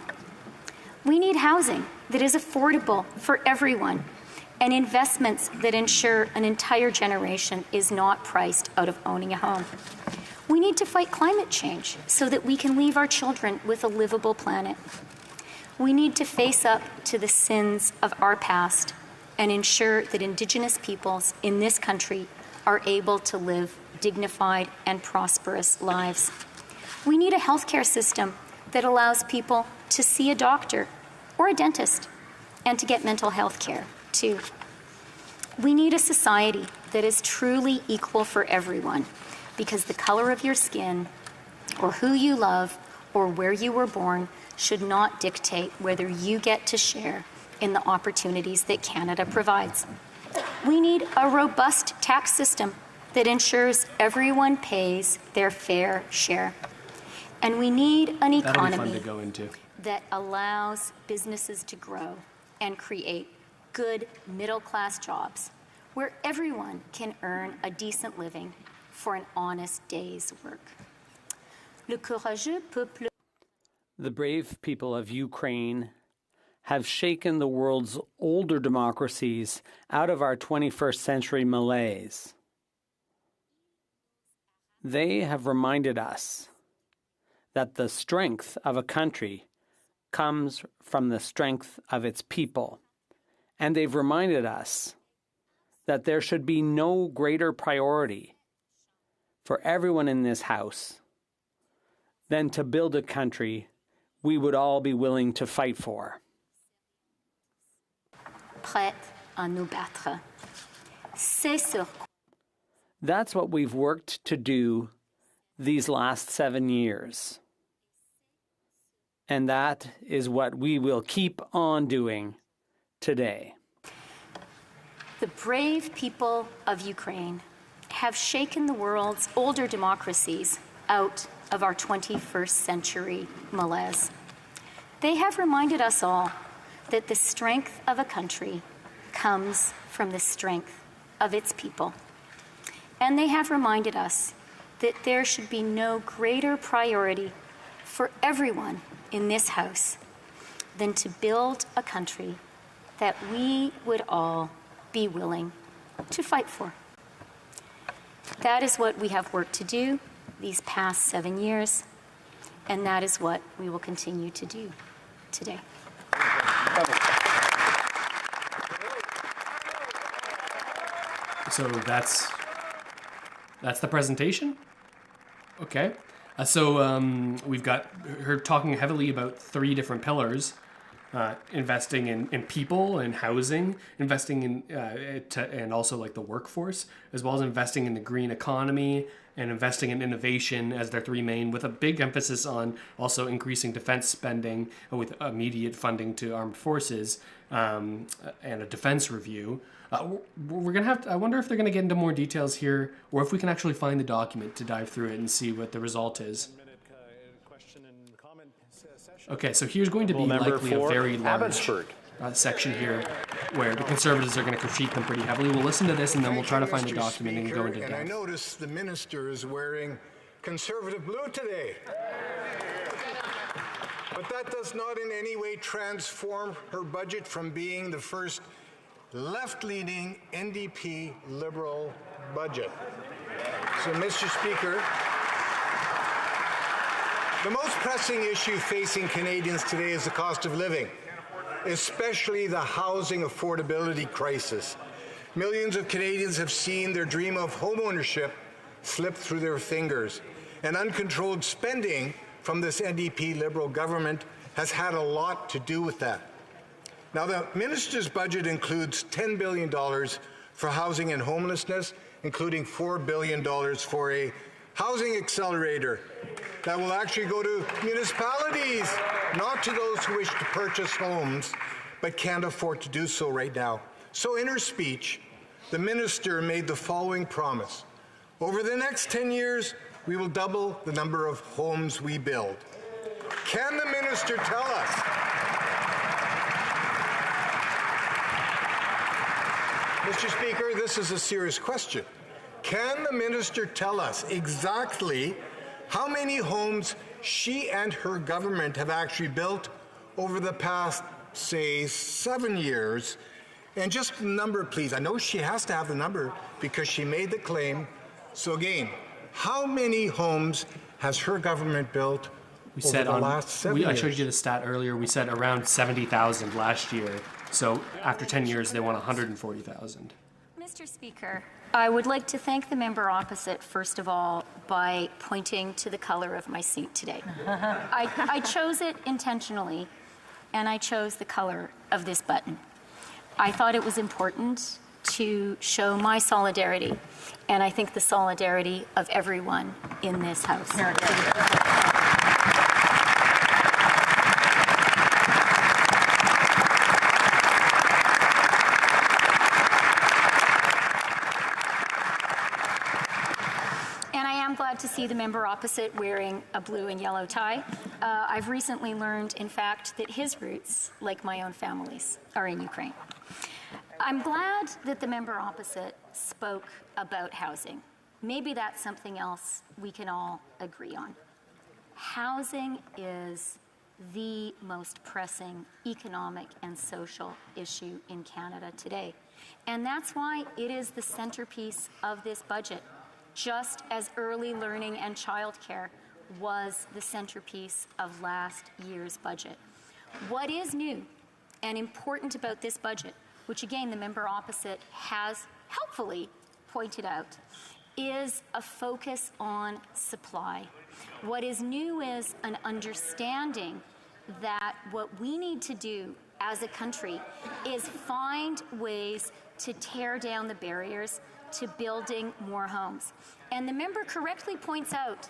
We need housing that is affordable for everyone, and investments that ensure an entire generation is not priced out of owning a home. We need to fight climate change so that we can leave our children with a livable planet. We need to face up to the sins of our past and ensure that Indigenous peoples in this country are able to live dignified and prosperous lives. We need a healthcare system that allows people to see a doctor or a dentist and to get mental health care too. We need a society that is truly equal for everyone, because the color of your skin or who you love or where you were born should not dictate whether you get to share in the opportunities that Canada provides. We need a robust tax system that ensures everyone pays their fair share. And we need an That'll be fun economy to go into. that allows businesses to grow and create good middle-class jobs where everyone can earn a decent living for an honest day's work. Le courageux peuple. The brave people of Ukraine have shaken the world's older democracies out of our 21st century malaise. They have reminded us that the strength of a country comes from the strength of its people. And they've reminded us that there should be no greater priority for everyone in this House than to build a country we would all be willing to fight for. Prêt à nous battre. C'est sur That's what we've worked to do these last 7 years. And that is what we will keep on doing today. The brave people of Ukraine have shaken the world's older democracies out of our 21st century malaise. They have reminded us all that the strength of a country comes from the strength of its people. And they have reminded us that there should be no greater priority for everyone in this House than to build a country that we would all be willing to fight for. That is what we have worked to do these past 7 years, and that is what we will continue to do today. So that's the presentation? Okay. So we've got her talking heavily about 3 different pillars. Investing in people and housing, investing in and also like the workforce, as well as investing in the green economy and investing in innovation as their 3 main, with a big emphasis on also increasing defense spending with immediate funding to armed forces and a defense review. We're gonna have to, I wonder if they're gonna get into more details here, or if we can actually find the document to dive through it and see what the result is. Okay, so here's going to be likely a very large section here where the Conservatives are going to critique them pretty heavily. We'll listen to this and then we'll try to find the document and go into depth. And I noticed the minister is wearing Conservative blue today. But that does not in any way transform her budget from being the first left-leaning NDP Liberal budget. So, Mr. Speaker, the most pressing issue facing Canadians today is the cost of living, especially the housing affordability crisis. Millions of Canadians have seen their dream of homeownership slip through their fingers, and uncontrolled spending from this NDP Liberal government has had a lot to do with that. Now, the minister's budget includes $10 billion for housing and homelessness, including $4 billion for a housing accelerator that will actually go to municipalities, not to those who wish to purchase homes but can't afford to do so right now. So in her speech, the minister made the following promise. Over the next 10 years, we will double the number of homes we build. Can the minister tell us? Mr. Speaker, this is a serious question. Can the minister tell us exactly how many homes she and her government have actually built over the past, say, 7 years? And just the number, please. I know she has to have the number because she made the claim. So again, how many homes has her government built over the last 7 years? I showed you the stat earlier. We said around 70,000 last year. So after 10 years, they want 140,000. Mr. Speaker, I would like to thank the member opposite, first of all, by pointing to the color of my suit today. I chose it intentionally, and I chose the color of this button. I thought it was important to show my solidarity, and I think the solidarity of everyone in this House. To see the member opposite wearing a blue and yellow tie. I've recently learned, in fact, that his roots, like my own family's, are in Ukraine. I'm glad that the member opposite spoke about housing. Maybe that's something else we can all agree on. Housing is the most pressing economic and social issue in Canada today. And that's why it is the centerpiece of this budget. Just as early learning and childcare was the centerpiece of last year's budget. What is new and important about this budget, which again the member opposite has helpfully pointed out, is a focus on supply. What is new is an understanding that what we need to do as a country is find ways to tear down the barriers to building more homes. And the member correctly points out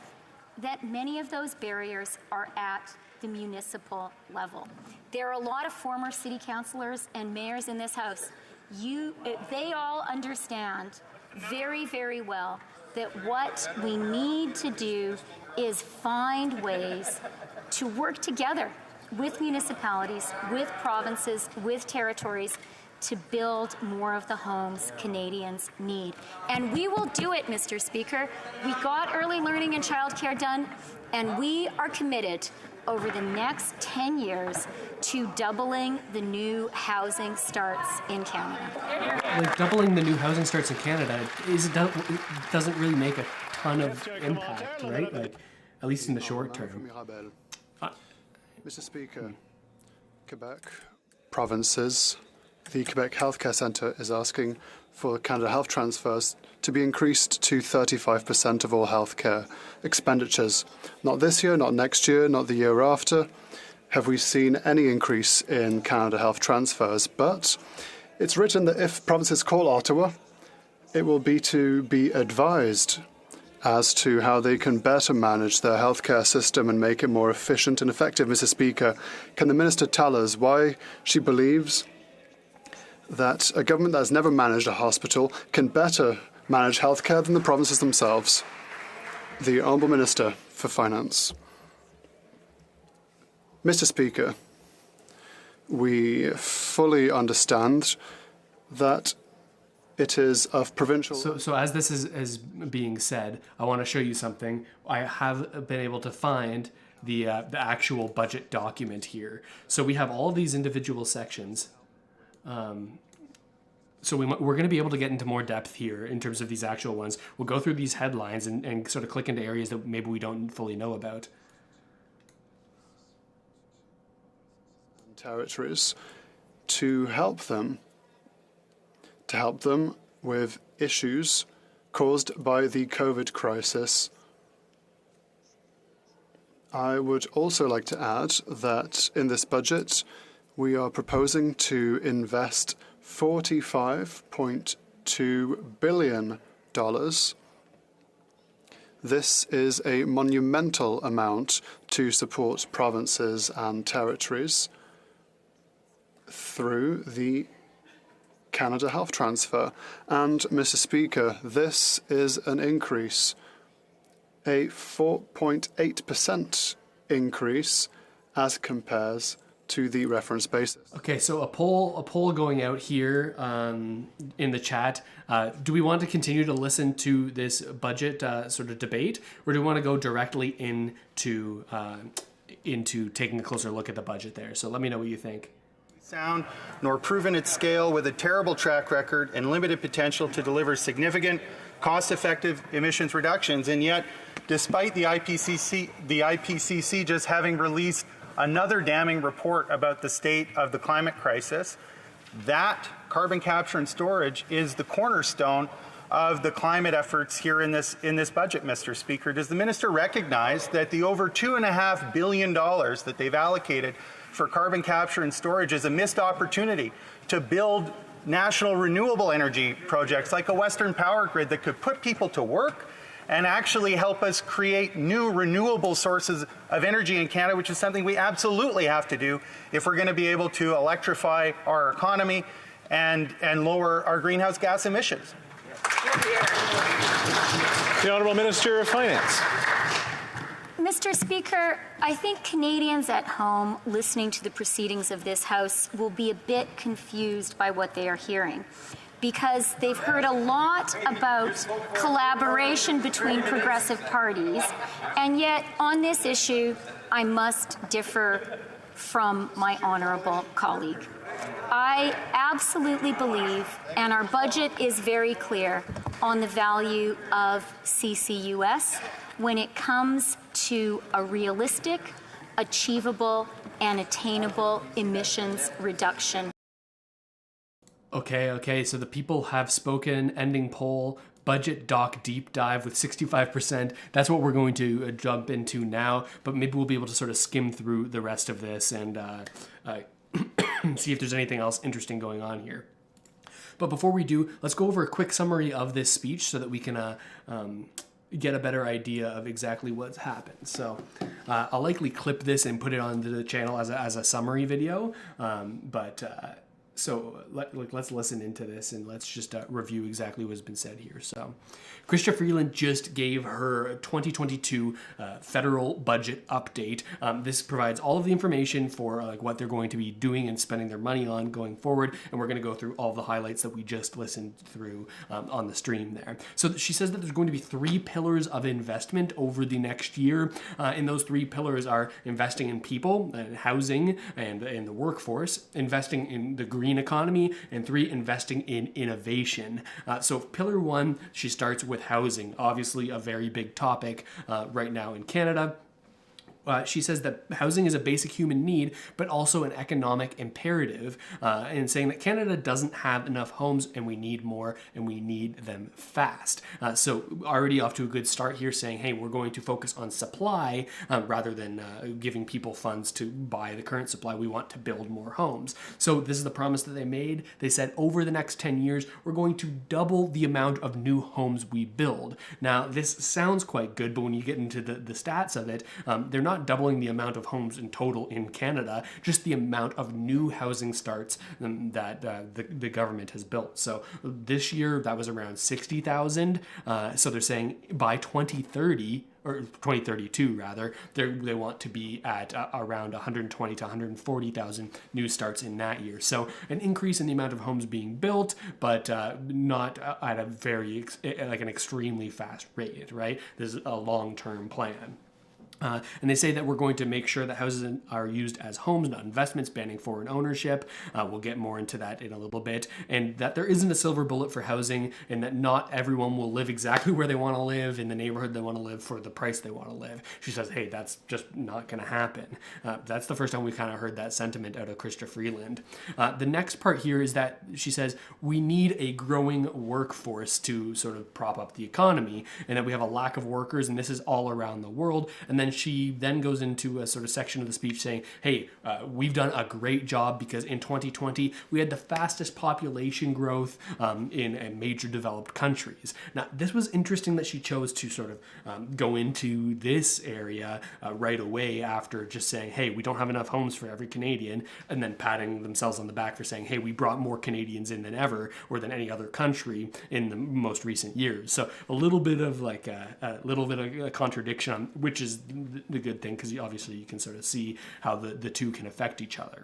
that many of those barriers are at the municipal level. There are a lot of former city councillors and mayors in this House. They all understand very, very well that what we need to do is find ways to work together with municipalities, with provinces, with territories to build more of the homes Canadians need. And we will do it, Mr. Speaker. We got early learning and childcare done, and we are committed over the next 10 years to doubling the new housing starts in Canada. Like doubling the new housing starts in Canada doesn't really make a ton of impact, right? Like, at least in the short term. Mr. Speaker, Quebec provinces, the Quebec Healthcare Centre is asking for Canada Health transfers to be increased to 35% of all healthcare expenditures. Not this year, not next year, not the year after have we seen any increase in Canada Health transfers, but it's written that if provinces call Ottawa, it will be to be advised as to how they can better manage their healthcare system and make it more efficient and effective. Mr. Speaker, can the Minister tell us why she believes that a government that has never managed a hospital can better manage healthcare than the provinces themselves? The Honourable Minister for Finance. Mr. Speaker, we fully understand that it is of provincial... So as this is being said, I want to show you something. I have been able to find the actual budget document here. So we have all these individual sections. So we're going to be able to get into more depth here in terms of these actual ones. We'll go through these headlines and sort of click into areas that maybe we don't fully know about. Territories to help them with issues caused by the COVID crisis. I would also like to add that in this budget, we are proposing to invest $45.2 billion. This is a monumental amount to support provinces and territories through the Canada Health Transfer. And, Mr. Speaker, this is an increase, a 4.8% increase as compares to the reference basis. Okay, so a poll going out here in the chat. Do we want to continue to listen to this budget sort of debate, or do we want to go directly into taking a closer look at the budget there? So let me know what you think. Sound nor proven its scale, with a terrible track record and limited potential to deliver significant cost-effective emissions reductions. And yet, despite the IPCC just having released another damning report about the state of the climate crisis, that carbon capture and storage is the cornerstone of the climate efforts here in this budget, Mr. Speaker. Does the minister recognize that the over $2.5 billion that they've allocated for carbon capture and storage is a missed opportunity to build national renewable energy projects like a Western power grid that could put people to work and actually help us create new renewable sources of energy in Canada, which is something we absolutely have to do if we're going to be able to electrify our economy and lower our greenhouse gas emissions? The Honourable Minister of Finance. Mr. Speaker, I think Canadians at home listening to the proceedings of this House will be a bit confused by what they are hearing, because they've heard a lot about collaboration between progressive parties, and yet on this issue, I must differ from my honourable colleague. I absolutely believe, and our budget is very clear, on the value of CCUS when it comes to a realistic, achievable, and attainable emissions reduction. Okay, so the people have spoken. Ending poll. Budget doc deep dive with 65%. That's what we're going to jump into now, but maybe we'll be able to sort of skim through the rest of this and see if there's anything else interesting going on here. But before we do, let's go over a quick summary of this speech so that we can get a better idea of exactly what's happened. So I'll likely clip this and put it onto the channel as a summary video, So let's listen into this and let's just review exactly what's been said here. So Chrystia Freeland just gave her 2022 federal budget update. This provides all of the information for what they're going to be doing and spending their money on going forward. And we're going to go through all the highlights that we just listened through on the stream there. So she says that there's going to be 3 pillars of investment over the next year. And those 3 pillars are investing in people and housing and in the workforce, investing in the green economy, and 3, investing in innovation. So pillar 1, she starts with housing, obviously a very big topic right now in Canada. She says that housing is a basic human need, but also an economic imperative, and saying that Canada doesn't have enough homes and we need more and we need them fast. So already off to a good start here, saying, hey, we're going to focus on supply rather than giving people funds to buy the current supply. We want to build more homes. So this is the promise that they made. They said over the next 10 years, we're going to double the amount of new homes we build. Now, this sounds quite good, but when you get into the stats of it, they're not doubling the amount of homes in total in Canada, just the amount of new housing starts that the government has built. So this year, that was around 60,000. So they're saying by 2030, or 2032 rather, they want to be at around 120 to 140,000 new starts in that year. So an increase in the amount of homes being built, but not at a very, an extremely fast rate, right? This is a long-term plan. And they say that we're going to make sure that houses are used as homes, not investments, banning foreign ownership. We'll get more into that in a little bit. And that there isn't a silver bullet for housing, and that not everyone will live exactly where they want to live, in the neighborhood they want to live, for the price they want to live. She says, hey, that's just not going to happen. That's the first time we've kind of heard that sentiment out of Chrystia Freeland. The next part here is that she says we need a growing workforce to sort of prop up the economy, and that we have a lack of workers, and this is all around the world. And then she then goes into a sort of section of the speech saying, hey, we've done a great job because in 2020, we had the fastest population growth in major developed countries. Now, this was interesting that she chose to sort of go into this area right away after just saying, hey, we don't have enough homes for every Canadian, and then patting themselves on the back for saying, hey, we brought more Canadians in than ever, or than any other country in the most recent years. So a little bit of a contradiction, which is the good thing, because obviously you can sort of see how the two can affect each other.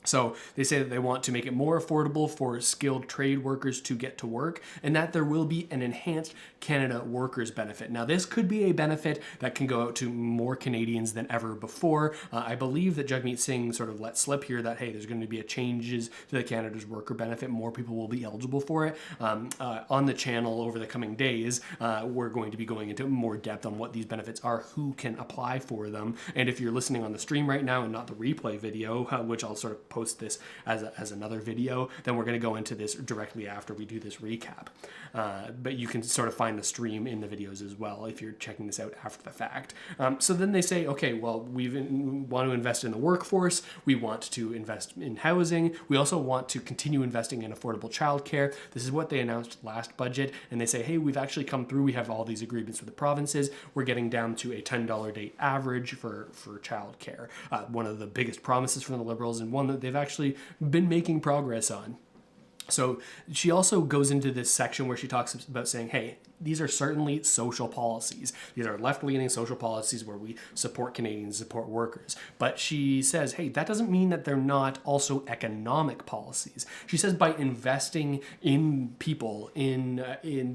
So they say that they want to make it more affordable for skilled trade workers to get to work, and that there will be an enhanced Canada Workers Benefit. Now, this could be a benefit that can go out to more Canadians than ever before. I believe that Jagmeet Singh sort of let slip here that, hey, there's going to be a changes to the Canada's Worker Benefit. More people will be eligible for it. On the channel over the coming days, we're going to be going into more depth on what these benefits are, who can apply for them. And if you're listening on the stream right now and not the replay video, which I'll sort of post this as another video, then we're going to go into this directly after we do this recap. But you can sort of find the stream in the videos as well if you're checking this out after the fact. So then they say, okay, well, we want to invest in the workforce, we want to invest in housing, we also want to continue investing in affordable childcare. This is what they announced last budget, and they say, hey, we've actually come through, we have all these agreements with the provinces, we're getting down to a $10 a day average for childcare. One of the biggest promises from the Liberals, and one that they've actually been making progress on. So she also goes into this section where she talks about saying, hey, these are certainly social policies. These are left-leaning social policies where we support Canadians, support workers. But she says, hey, that doesn't mean that they're not also economic policies. She says by investing in people, in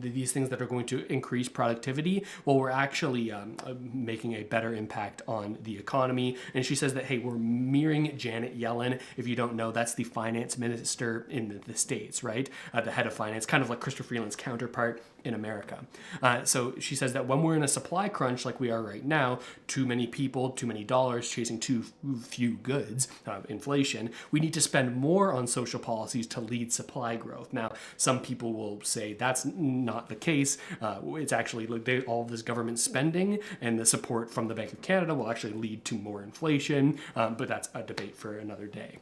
these things that are going to increase productivity, well, we're actually making a better impact on the economy. And she says that, hey, we're mirroring Janet Yellen. If you don't know, that's the finance minister in the States, right? The head of finance, kind of like Chrystia Freeland's counterpart in America. America. So she says that when we're in a supply crunch like we are right now, too many people, too many dollars chasing too few goods, inflation, we need to spend more on social policies to lead supply growth. Now, some people will say that's not the case. It's actually all of this government spending and the support from the Bank of Canada will actually lead to more inflation, but that's a debate for another day.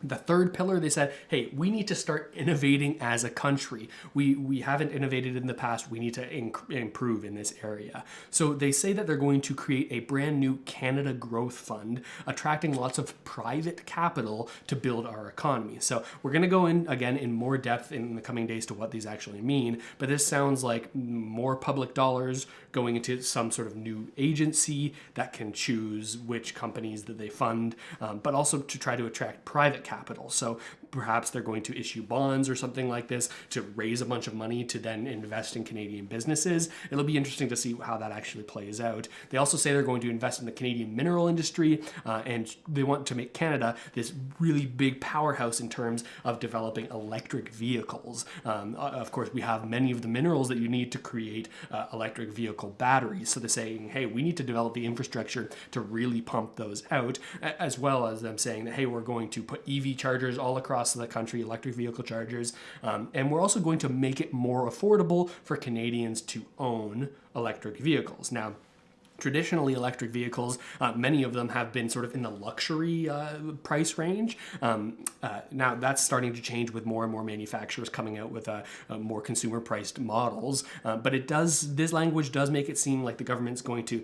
The third pillar, they said, hey, we need to start innovating as a country. We haven't innovated in the past. We need to improve in this area. So they say that they're going to create a brand new Canada Growth Fund, attracting lots of private capital to build our economy. So we're going to go in, again, in more depth in the coming days to what these actually mean. But this sounds like more public dollars going into some sort of new agency that can choose which companies that they fund, but also to try to attract private capital. So perhaps they're going to issue bonds or something like this to raise a bunch of money to then invest in Canadian businesses. It'll be interesting to see how that actually plays out. They also say they're going to invest in the Canadian mineral industry, and they want to make Canada this really big powerhouse in terms of developing electric vehicles. Of course, we have many of the minerals that you need to create electric vehicle batteries. So they're saying, hey, we need to develop the infrastructure to really pump those out, as well as them saying that, hey, we're going to put EV chargers all across the country, electric vehicle chargers, and we're also going to make it more affordable for Canadians to own electric vehicles. Now, traditionally, electric vehicles, many of them have been sort of in the luxury price range. Now that's starting to change with more and more manufacturers coming out with more consumer priced models. But this language does make it seem like the government's going to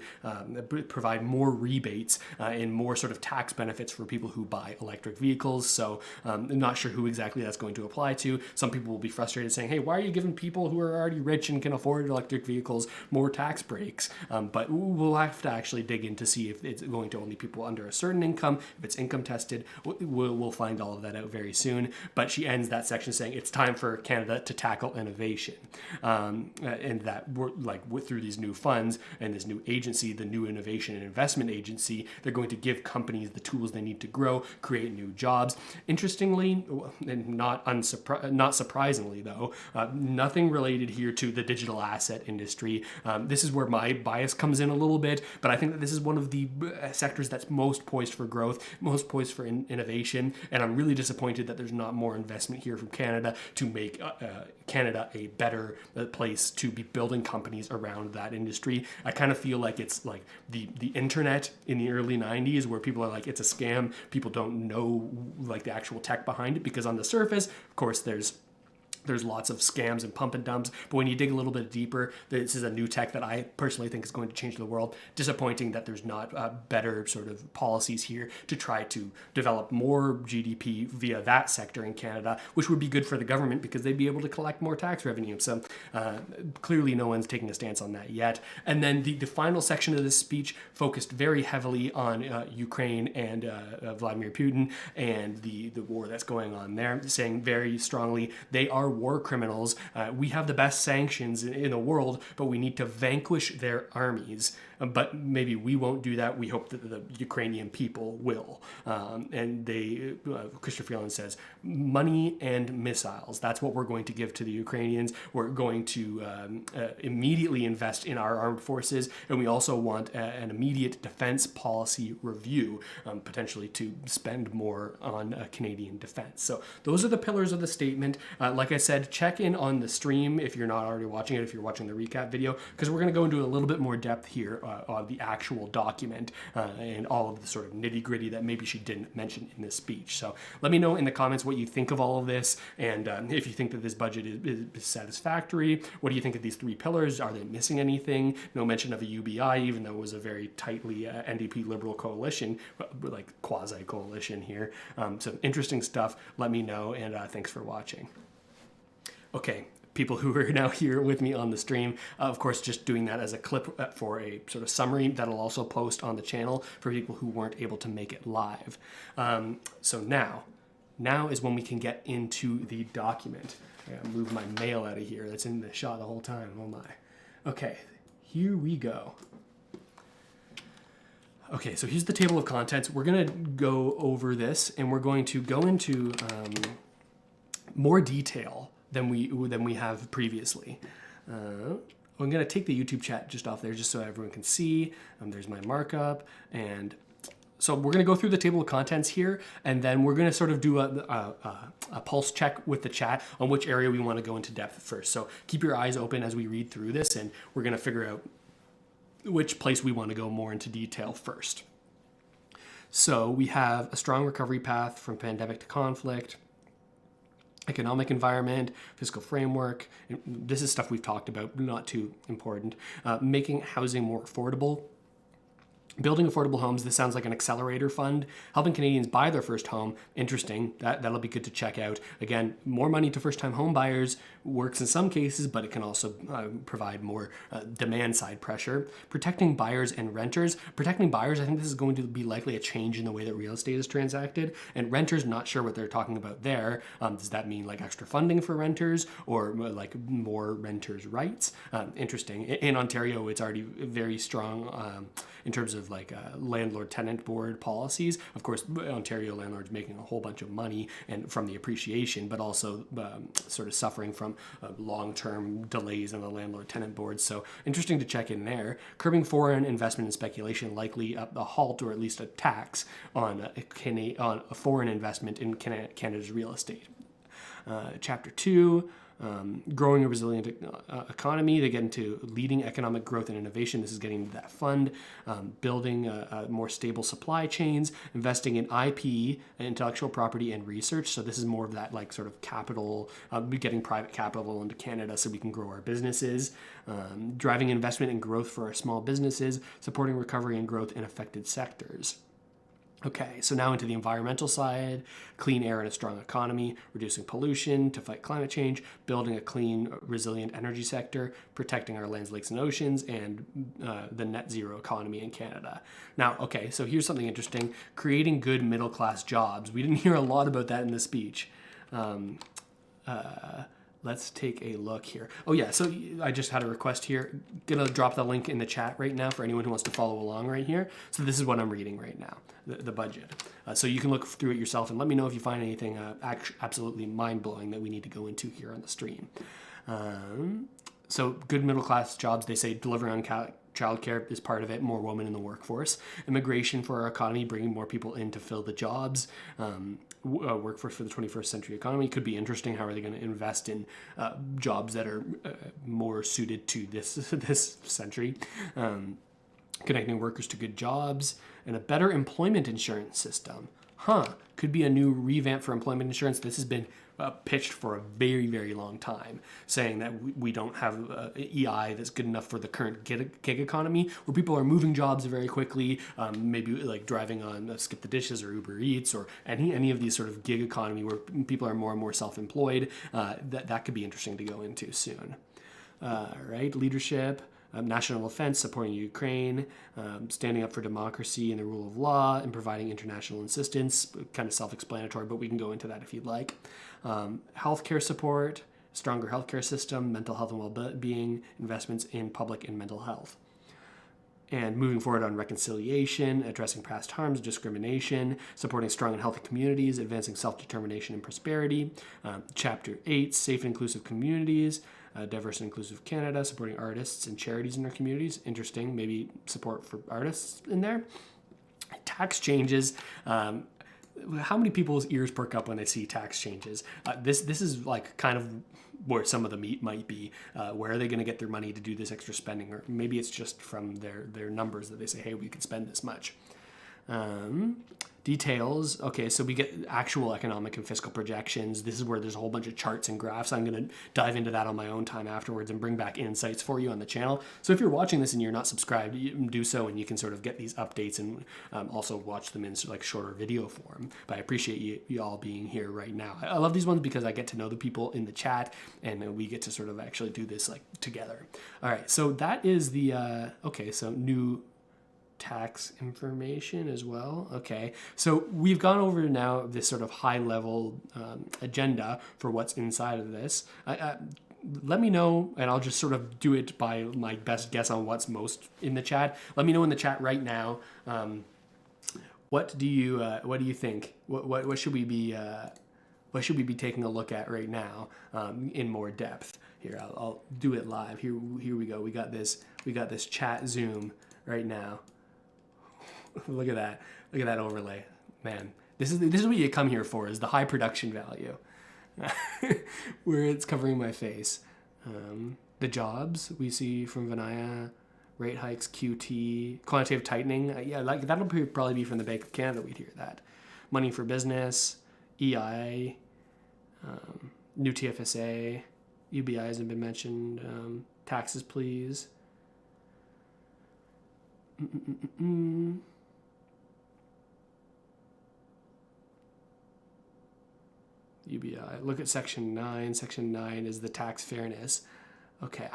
provide more rebates and more sort of tax benefits for people who buy electric vehicles. So I'm not sure who exactly that's going to apply to. Some people will be frustrated saying, hey, why are you giving people who are already rich and can afford electric vehicles more tax breaks? But we'll have to actually dig in to see if it's going to only people under a certain income, if it's income tested. We'll find all of that out very soon. But she ends that section saying it's time for Canada to tackle innovation, and that we're through these new funds and this new agency, the new Innovation and Investment Agency, they're going to give companies the tools they need to grow, create new jobs. Interestingly, and not surprisingly though, nothing related here to the digital asset industry. This is where my bias comes in a little bit, but I think that this is one of the sectors that's most poised for growth, most poised for innovation, and I'm really disappointed that there's not more investment here from Canada to make Canada a better place to be building companies around that industry. I kind of feel like it's like the internet in the early 90s, where people are like, it's a scam. People don't know like the actual tech behind it, because on the surface, of course, there's lots of scams and pump and dumps, but when you dig a little bit deeper, this is a new tech that I personally think is going to change the world. Disappointing that there's not better sort of policies here to try to develop more GDP via that sector in Canada, which would be good for the government because they'd be able to collect more tax revenue. So clearly no one's taking a stance on that yet. And then the final section of this speech focused very heavily on Ukraine and Vladimir Putin and the war that's going on there, saying very strongly they are war criminals. We have the best sanctions in the world, but we need to vanquish their armies. But maybe we won't do that. We hope that the Ukrainian people will. And Christopher Freeland says, money and missiles. That's what we're going to give to the Ukrainians. We're going to immediately invest in our armed forces. And we also want an immediate defense policy review, potentially to spend more on Canadian defense. So those are the pillars of the statement. Like I said, check in on the stream if you're not already watching it, if you're watching the recap video, because we're going to go into a little bit more depth here on the actual document and all of the sort of nitty gritty that maybe she didn't mention in this speech. So let me know in the comments what you think of all of this, and if you think that this budget is satisfactory. What do you think of these three pillars? Are they missing anything? No mention of a UBI, even though it was a very tightly NDP Liberal coalition, like quasi-coalition here. So interesting stuff. Let me know, and thanks for watching. Okay, people who are now here with me on the stream, of course, just doing that as a clip for a sort of summary that'll also post on the channel for people who weren't able to make it live. So now is when we can get into the document. I gotta move my mail out of here. That's in the shot the whole time. Oh my. Okay, here we go. Okay, so here's the table of contents. We're gonna go over this, and we're going to go into more detail than we have previously. I'm going to take the YouTube chat just off there just so everyone can see. There's my markup. And so we're going to go through the table of contents here, and then we're going to sort of do a pulse check with the chat on which area we want to go into depth first. So keep your eyes open as we read through this, and we're going to figure out which place we want to go more into detail first. So we have a strong recovery path from pandemic to conflict, economic environment, fiscal framework. This is stuff we've talked about, not too important. Making housing more affordable. Building affordable homes, this sounds like an accelerator fund. Helping Canadians buy their first home, interesting. That'll be good to check out. Again, more money to first-time home buyers works in some cases, but it can also provide more demand-side pressure. Protecting buyers and renters. Protecting buyers, I think this is going to be likely a change in the way that real estate is transacted. And renters, not sure what they're talking about there. Does that mean like extra funding for renters or like more renters' rights? Interesting. In Ontario, it's already very strong in terms of like landlord-tenant board policies. Of course, Ontario landlords making a whole bunch of money and from the appreciation, but also sort of suffering from long-term delays in the landlord-tenant boards. So interesting to check in there. Curbing foreign investment and speculation, likely a halt or at least a tax on a foreign investment in Canada's real estate. Chapter 2. Growing a resilient economy. They get into leading economic growth and innovation. This is getting into that fund. Building more stable supply chains. Investing in IP, intellectual property, and research. So this is more of that like sort of capital, getting private capital into Canada so we can grow our businesses. Driving investment and growth for our small businesses. Supporting recovery and growth in affected sectors. Okay, so now into the environmental side, clean air and a strong economy, reducing pollution to fight climate change, building a clean, resilient energy sector, protecting our lands, lakes, and oceans, and the net zero economy in Canada. Now, okay, so here's something interesting, creating good middle-class jobs. We didn't hear a lot about that in the speech. Let's take a look here. Oh yeah, so I just had a request here. Gonna drop the link in the chat right now for anyone who wants to follow along right here. So this is what I'm reading right now, the budget. So you can look through it yourself and let me know if you find anything absolutely mind-blowing that we need to go into here on the stream. So good middle-class jobs, they say delivering on childcare is part of it, more women in the workforce. Immigration for our economy, bringing more people in to fill the jobs. Workforce for the 21st century economy could be interesting. How are they going to invest in jobs that are more suited to this century? Connecting workers to good jobs and a better employment insurance system. Could be a new revamp for employment insurance. This has been pitched for a very, very long time, saying that we don't have EI that's good enough for the current gig economy, where people are moving jobs very quickly, maybe like driving on Skip the Dishes or Uber Eats or any of these sort of gig economy where people are more and more self-employed. That could be interesting to go into soon. Right, leadership. National defense, supporting Ukraine, standing up for democracy and the rule of law, and providing international assistance, kind of self-explanatory, but we can go into that if you'd like. Healthcare support, stronger healthcare system, mental health and well-being, investments in public and mental health. And moving forward on reconciliation, addressing past harms, discrimination, supporting strong and healthy communities, advancing self-determination and prosperity. Chapter 8, safe and inclusive communities, diverse and inclusive Canada, supporting artists and charities in our communities. Interesting, maybe support for artists in there. Tax changes. How many people's ears perk up when they see tax changes? This is like kind of where some of the meat might be. Where are they going to get their money to do this extra spending? Or maybe it's just from their numbers that they say, hey, we could spend this much. Details. Okay, so we get actual economic and fiscal projections. This is where there's a whole bunch of charts and graphs. I'm going to dive into that on my own time afterwards and bring back insights for you on the channel. So if you're watching this and you're not subscribed, you can do so, and you can sort of get these updates and also watch them in like shorter video form. But I appreciate you all being here right now. I love these ones because I get to know the people in the chat, and we get to sort of actually do this like together. All right, so that is the okay. So new tax information as well. Okay, so we've gone over now this sort of high level agenda for what's inside of this. Let me know, and I'll just sort of do it by my best guess on what's most in the chat. Let me know in the chat right now. What do you think? What should we be what should we be taking a look at right now in more depth? Here, I'll do it live. Here we go. We got this chat Zoom right now. Look at that. Look at that overlay. Man, this is what you come here for, is the high production value. Where it's covering my face. The jobs we see from Vinaya, rate hikes, QT, quantitative tightening. Yeah, like that'll probably be from the Bank of Canada. We'd hear that. Money for business, EI, new TFSA, UBI hasn't been mentioned. Taxes, please. UBI. Look at Section 9. Section 9 is the tax fairness. Okay,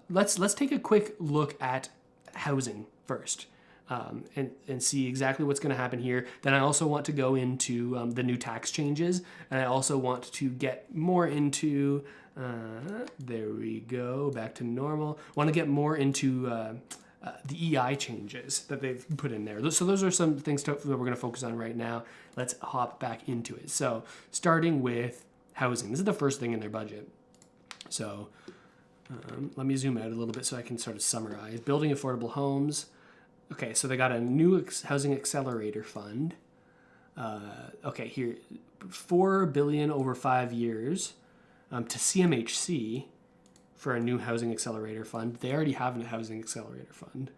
let's take a quick look at housing first, and see exactly what's going to happen here. Then I also want to go into the new tax changes, and I also want to get more into. There we go, back to normal. Want to get more into the EI changes that they've put in there. So those are some things that we're going to focus on right now. Let's hop back into it. So starting with housing. This is the first thing in their budget. So let me zoom out a little bit so I can sort of summarize. Building affordable homes. Okay, so they got a new housing accelerator fund. Okay, here, $4 billion over 5 years to CMHC for a new housing accelerator fund. They already have a housing accelerator fund.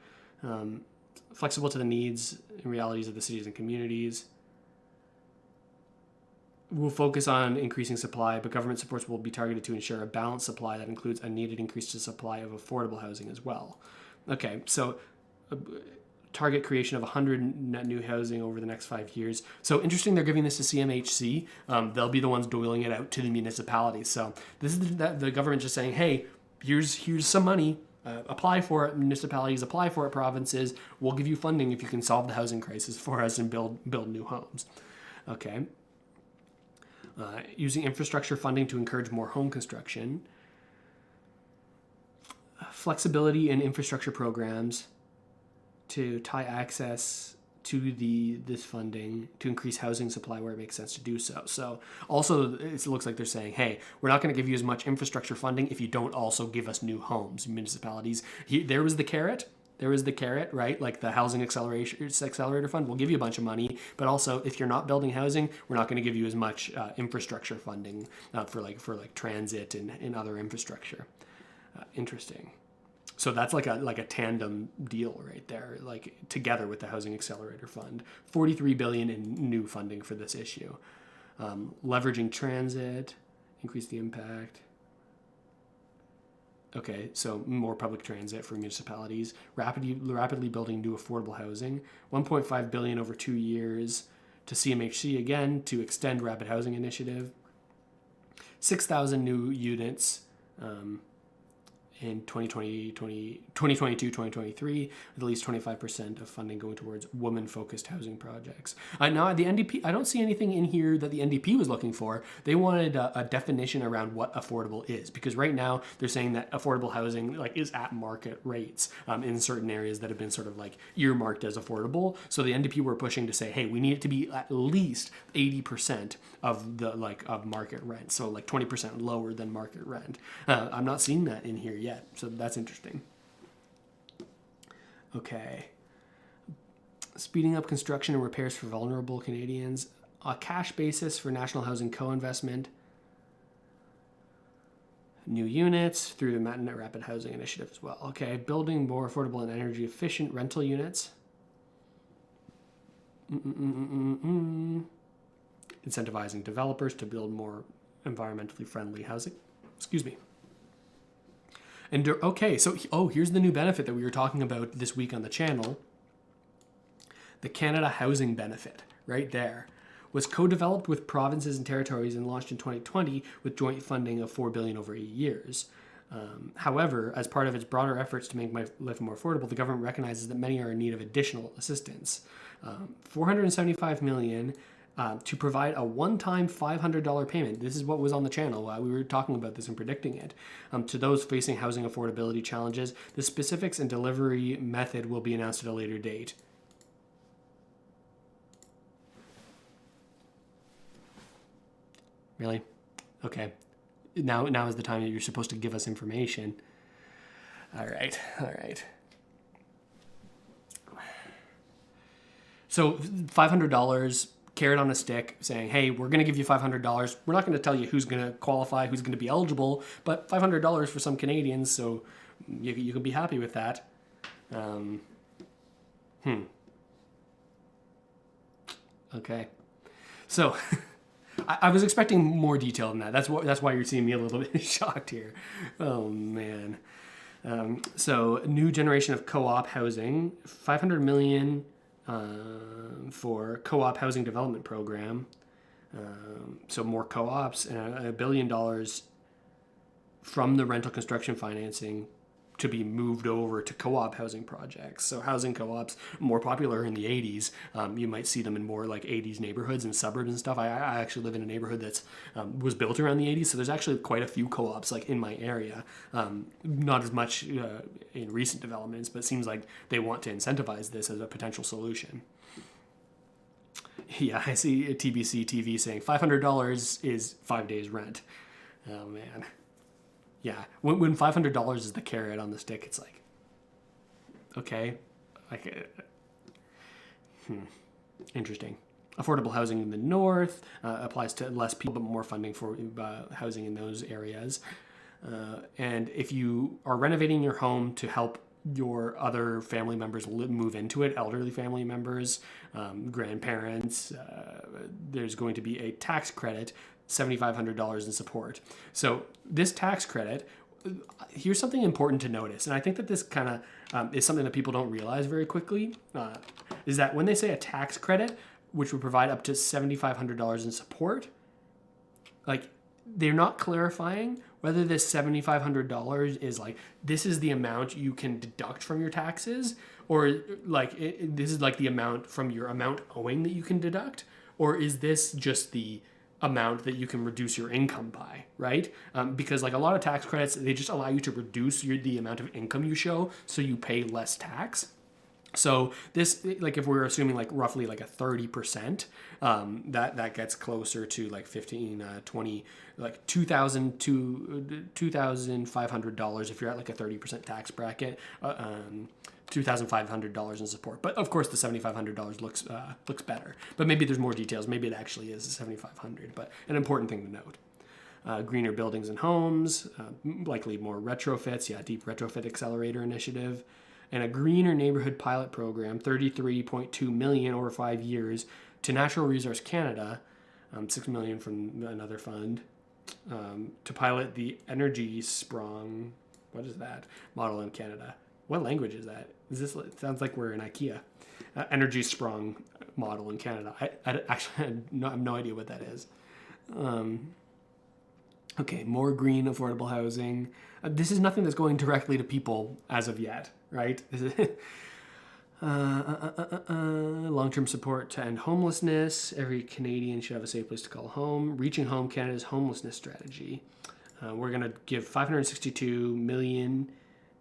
Flexible to the needs and realities of the cities and communities. We'll focus on increasing supply, but government supports will be targeted to ensure a balanced supply that includes a needed increase to supply of affordable housing as well. Okay, so target creation of 100 net new housing over the next 5 years. So interesting, they're giving this to CMHC. They'll be the ones doling it out to the municipalities. So this is the government just saying, hey, here's some money. Apply for it. Municipalities apply for it. Provinces, we'll give you funding if you can solve the housing crisis for us and build new homes. Okay. Using infrastructure funding to encourage more home construction. Flexibility in infrastructure programs to tie access to this funding to increase housing supply where it makes sense to do so. So also it looks like they're saying, hey, we're not going to give you as much infrastructure funding if you don't also give us new homes. Municipalities, there was the carrot. There is the carrot, right? Like the housing accelerator fund will give you a bunch of money, but also if you're not building housing, we're not going to give you as much infrastructure funding for transit and other infrastructure. Interesting. So that's like a tandem deal right there, like together with the housing accelerator fund. $43 billion in new funding for this issue. Leveraging transit, increase the impact. Okay, so more public transit for municipalities, rapidly building new affordable housing, $1.5 billion over 2 years to CMHC again to extend rapid housing initiative, 6,000 new units in 2022-2023, with at least 25% of funding going towards women-focused housing projects. Now, the NDP, I don't see anything in here that the NDP was looking for. They wanted a definition around what affordable is, because right now they're saying that affordable housing is at market rates in certain areas that have been sort of earmarked as affordable. So the NDP were pushing to say, hey, we need it to be at least 80% of the of market rent, so 20% lower than market rent. I'm not seeing that in here yet, so that's interesting. Okay. Speeding up construction and repairs for vulnerable Canadians. A cash basis for National Housing Co-investment. New units through the Net Rapid Housing Initiative as well. Okay. Building more affordable and energy efficient rental units. Incentivizing developers to build more environmentally friendly housing. Excuse me. And okay, so here's the new benefit that we were talking about this week on the channel. The Canada Housing Benefit, right there, was co-developed with provinces and territories and launched in 2020 with joint funding of $4 billion over 8 years. However, as part of its broader efforts to make life more affordable, the government recognizes that many are in need of additional assistance. $475 million to provide a one-time $500 payment. This is what was on the channel. We were talking about this and predicting it. To those facing housing affordability challenges, the specifics and delivery method will be announced at a later date. Really? Okay. Now is the time that you're supposed to give us information. All right. So $500, carrot on a stick, saying, hey, we're going to give you $500. We're not going to tell you who's going to qualify, who's going to be eligible, but $500 for some Canadians, so you can be happy with that. Okay. So I was expecting more detail than that. That's why you're seeing me a little bit shocked here. Oh, man. So new generation of co-op housing, $500 million for co-op housing development program. So more co-ops, and $1 billion from the rental construction financing to be moved over to co-op housing projects. So housing co-ops, more popular in the 80s. You might see them in more like 80s neighborhoods and suburbs and stuff. I actually live in a neighborhood that's was built around the 80s, so there's actually quite a few co-ops like in my area. Not as much in recent developments, but it seems like they want to incentivize this as a potential solution. Yeah, I see a TBC TV saying $500 is 5 days rent. Oh, man. Yeah, when $500 is the carrot on the stick, it's like, okay, interesting. Affordable housing in the north applies to less people, but more funding for housing in those areas. And if you are renovating your home to help your other family members move into it, elderly family members, grandparents, there's going to be a tax credit, $7,500 in support. So this tax credit, here's something important to notice, and I think that this kind of is something that people don't realize very quickly, is that when they say a tax credit, which would provide up to $7,500 in support, like they're not clarifying whether this $7,500 is like, this is the amount you can deduct from your taxes, or like this is like the amount from your amount owing that you can deduct, or is this just the amount that you can reduce your income by, right? Because like a lot of tax credits, they just allow you to reduce the amount of income you show, so you pay less tax. So this, like if we're assuming like roughly like a 30%, that gets closer to like 15, 20, like $2,000 to $2,500 if you're at like a 30% tax bracket. $2,500 in support, but of course the $7,500 looks better. But maybe there's more details. Maybe it actually is $7,500. But an important thing to note: greener buildings and homes, likely more retrofits. Yeah, deep retrofit accelerator initiative, and a greener neighborhood pilot program, $33.2 million over 5 years to Natural Resource Canada, $6 million from another fund, to pilot the energy sprung. What is that model in Canada? What language is that? It sounds like we're in IKEA. Energy sprung model in Canada. I actually have no idea what that is. Okay, more green affordable housing. This is nothing that's going directly to people as of yet, right? Long-term support to end homelessness. Every Canadian should have a safe place to call home. Reaching Home, Canada's homelessness strategy. We're going to give $562 million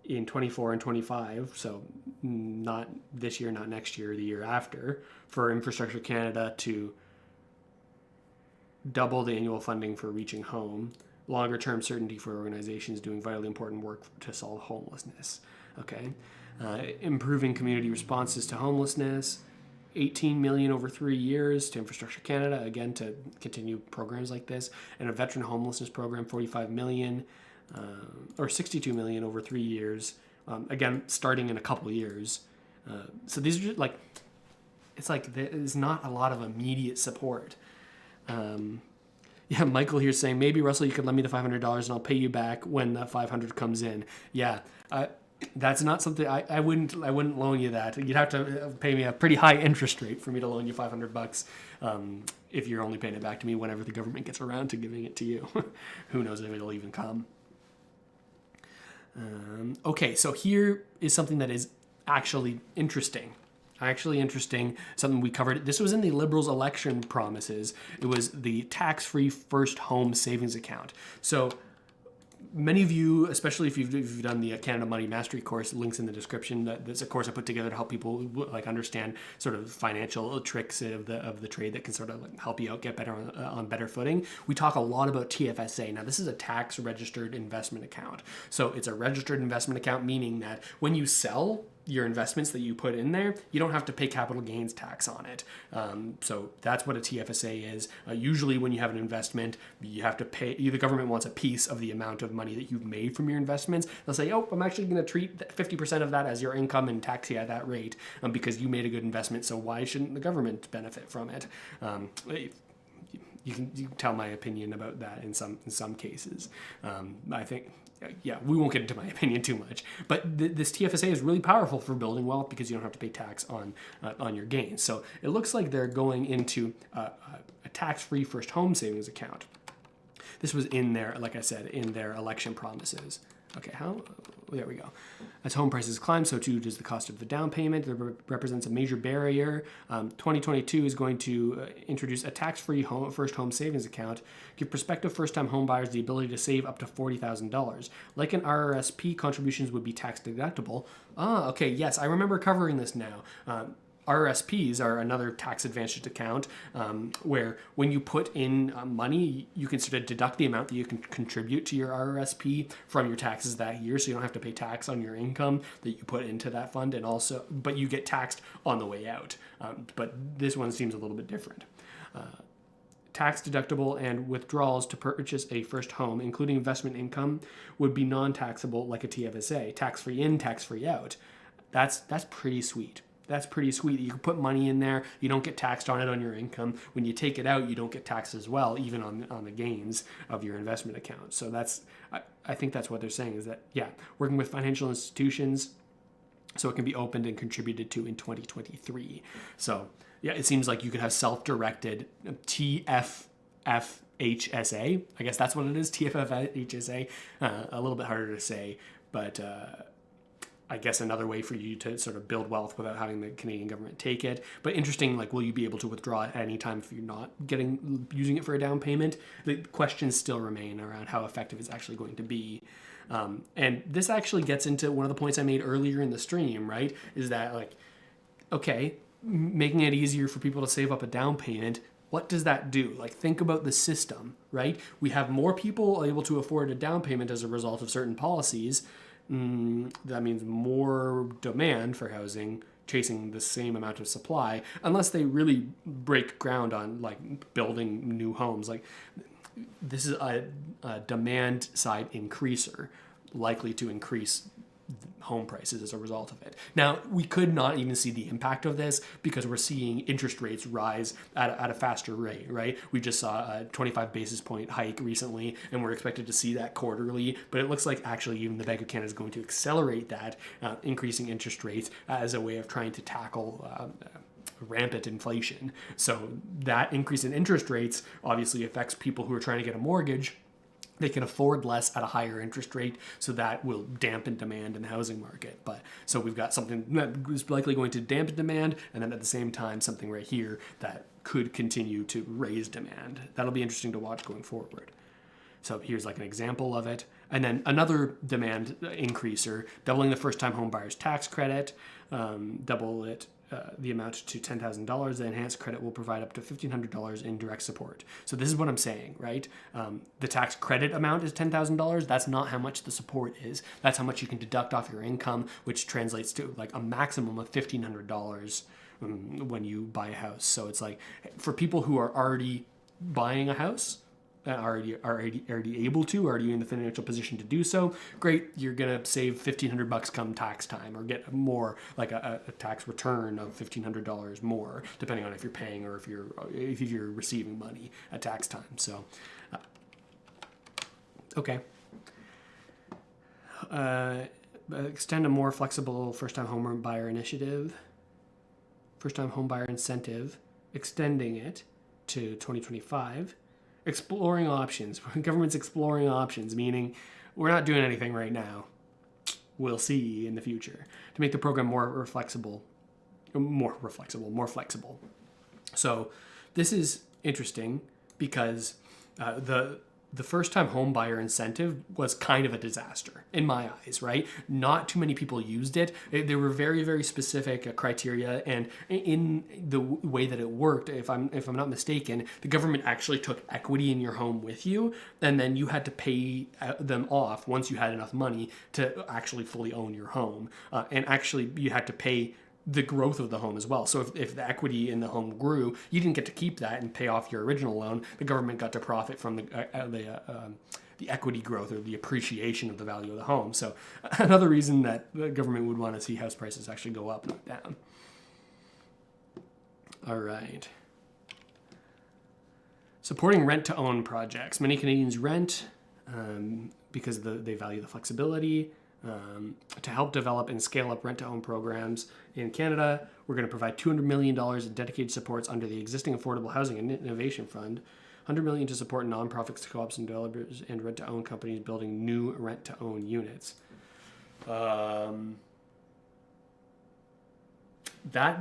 in 24 and 25, so not this year, not next year, the year after, for Infrastructure Canada to double the annual funding for Reaching Home, longer term certainty for organizations doing vitally important work to solve homelessness. Okay, improving community responses to homelessness, $18 million over 3 years to Infrastructure Canada, again to continue programs like this, and a veteran homelessness program, $45 million. Or $62 million over 3 years, again starting in a couple of years. So these are just like, it's like there's not a lot of immediate support. Yeah, Michael here saying, maybe Russell, you could lend me the $500 and I'll pay you back when the $500 comes in. Yeah, that's not something I wouldn't loan you that. You'd have to pay me a pretty high interest rate for me to loan you $500 if you're only paying it back to me whenever the government gets around to giving it to you. Who knows if it'll even come. Okay, so here is something that is actually interesting. Something we covered. This was in the Liberals' election promises. It was the tax-free first home savings account. So many of you, especially if you've done the Canada Money Mastery course, links in the description. That's a course I put together to help people like understand sort of financial tricks of the trade that can sort of like help you out get better on better footing. We talk a lot about TFSA. Now, this is a tax registered investment account. So it's a registered investment account, meaning that when you sell your investments that you put in there, you don't have to pay capital gains tax on it. So that's what a TFSA is. Usually when you have an investment, you have to pay, the government wants a piece of the amount of money that you've made from your investments. They'll say, oh, I'm actually going to treat 50% of that as your income and tax you at that rate because you made a good investment, so why shouldn't the government benefit from it? You can tell my opinion about that in some cases. I think, yeah, we won't get into my opinion too much, but this TFSA is really powerful for building wealth because you don't have to pay tax on your gains. So it looks like they're going into a tax-free first home savings account. This was in there, like I said, in their election promises. Okay, there we go. As home prices climb, so too does the cost of the down payment. That represents a major barrier. 2022 is going to introduce a tax-free first home savings account, give prospective first-time home buyers the ability to save up to $40,000. Like an RRSP, contributions would be tax deductible. Okay, yes, I remember covering this now. RRSPs are another tax-advantaged account where when you put in money, you can sort of deduct the amount that you can contribute to your RRSP from your taxes that year, so you don't have to pay tax on your income that you put into that fund, and also, but you get taxed on the way out. But this one seems a little bit different. Tax deductible and withdrawals to purchase a first home, including investment income, would be non-taxable like a TFSA, tax-free in, tax-free out. That's pretty sweet. That's pretty sweet. You can put money in there. You don't get taxed on it on your income. When you take it out, you don't get taxed as well, even on the gains of your investment account. So I think that's what they're saying is that, yeah, working with financial institutions so it can be opened and contributed to in 2023. So, yeah, it seems like you could have self-directed TFFHSA. I guess that's what it is, TFFHSA. A little bit harder to say, but I guess another way for you to sort of build wealth without having the Canadian government take it. But interesting, like, will you be able to withdraw at any time if you're not using it for a down payment? The questions still remain around how effective it's actually going to be. And this actually gets into one of the points I made earlier in the stream, right? Is that, like, okay, making it easier for people to save up a down payment, what does that do? Like, think about the system, right? We have more people able to afford a down payment as a result of certain policies. That means more demand for housing chasing the same amount of supply, unless they really break ground on like building new homes. Like, this is a demand side increaser, likely to increase home prices as a result of it. Now, we could not even see the impact of this because we're seeing interest rates rise at a faster rate, right? We just saw a 25 basis point hike recently, and we're expected to see that quarterly, but it looks like actually even the Bank of Canada is going to accelerate that, increasing interest rates as a way of trying to tackle rampant inflation. So that increase in interest rates obviously affects people who are trying to get a mortgage. They can afford less at a higher interest rate, so that will dampen demand in the housing market. But so we've got something that is likely going to dampen demand, and then at the same time, something right here that could continue to raise demand. That'll be interesting to watch going forward. So here's like an example of it. And then another demand increaser, doubling the first-time home buyer's tax credit, double it. The amount to $10,000. The enhanced credit will provide up to $1,500 in direct support. So this is what I'm saying, right? The tax credit amount is $10,000. That's not how much the support is. That's how much you can deduct off your income, which translates to like a maximum of $1,500 when you buy a house. So it's like for people who are already buying a house, already able to, already in the financial position to do so, great, you're gonna save $1,500 come tax time, or get more, like a tax return of $1,500 more, depending on if you're paying or if you're receiving money at tax time. So, okay. Extend a more flexible first-time home buyer initiative, first-time home buyer incentive, extending it to 2025. Exploring options. Government's exploring options, meaning we're not doing anything right now. We'll see in the future to make the program more flexible. So this is interesting because the the first-time home buyer incentive was kind of a disaster in my eyes, right? Not too many people used it. There were very, very specific criteria, and in the way that it worked, if I'm not mistaken, the government actually took equity in your home with you, and then you had to pay them off once you had enough money to actually fully own your home. And actually, you had to pay the growth of the home as well. So if the equity in the home grew, you didn't get to keep that and pay off your original loan. The government got to profit from the equity growth or the appreciation of the value of the home. So another reason that the government would want to see house prices actually go up, not down. All right. Supporting rent-to-own projects. Many Canadians rent because they value the flexibility. To help develop and scale up rent-to-own programs in Canada, we're going to provide $200 million in dedicated supports under the existing Affordable Housing and Innovation Fund, $100 million to support nonprofits, co-ops, and developers, and rent-to-own companies building new rent-to-own units. That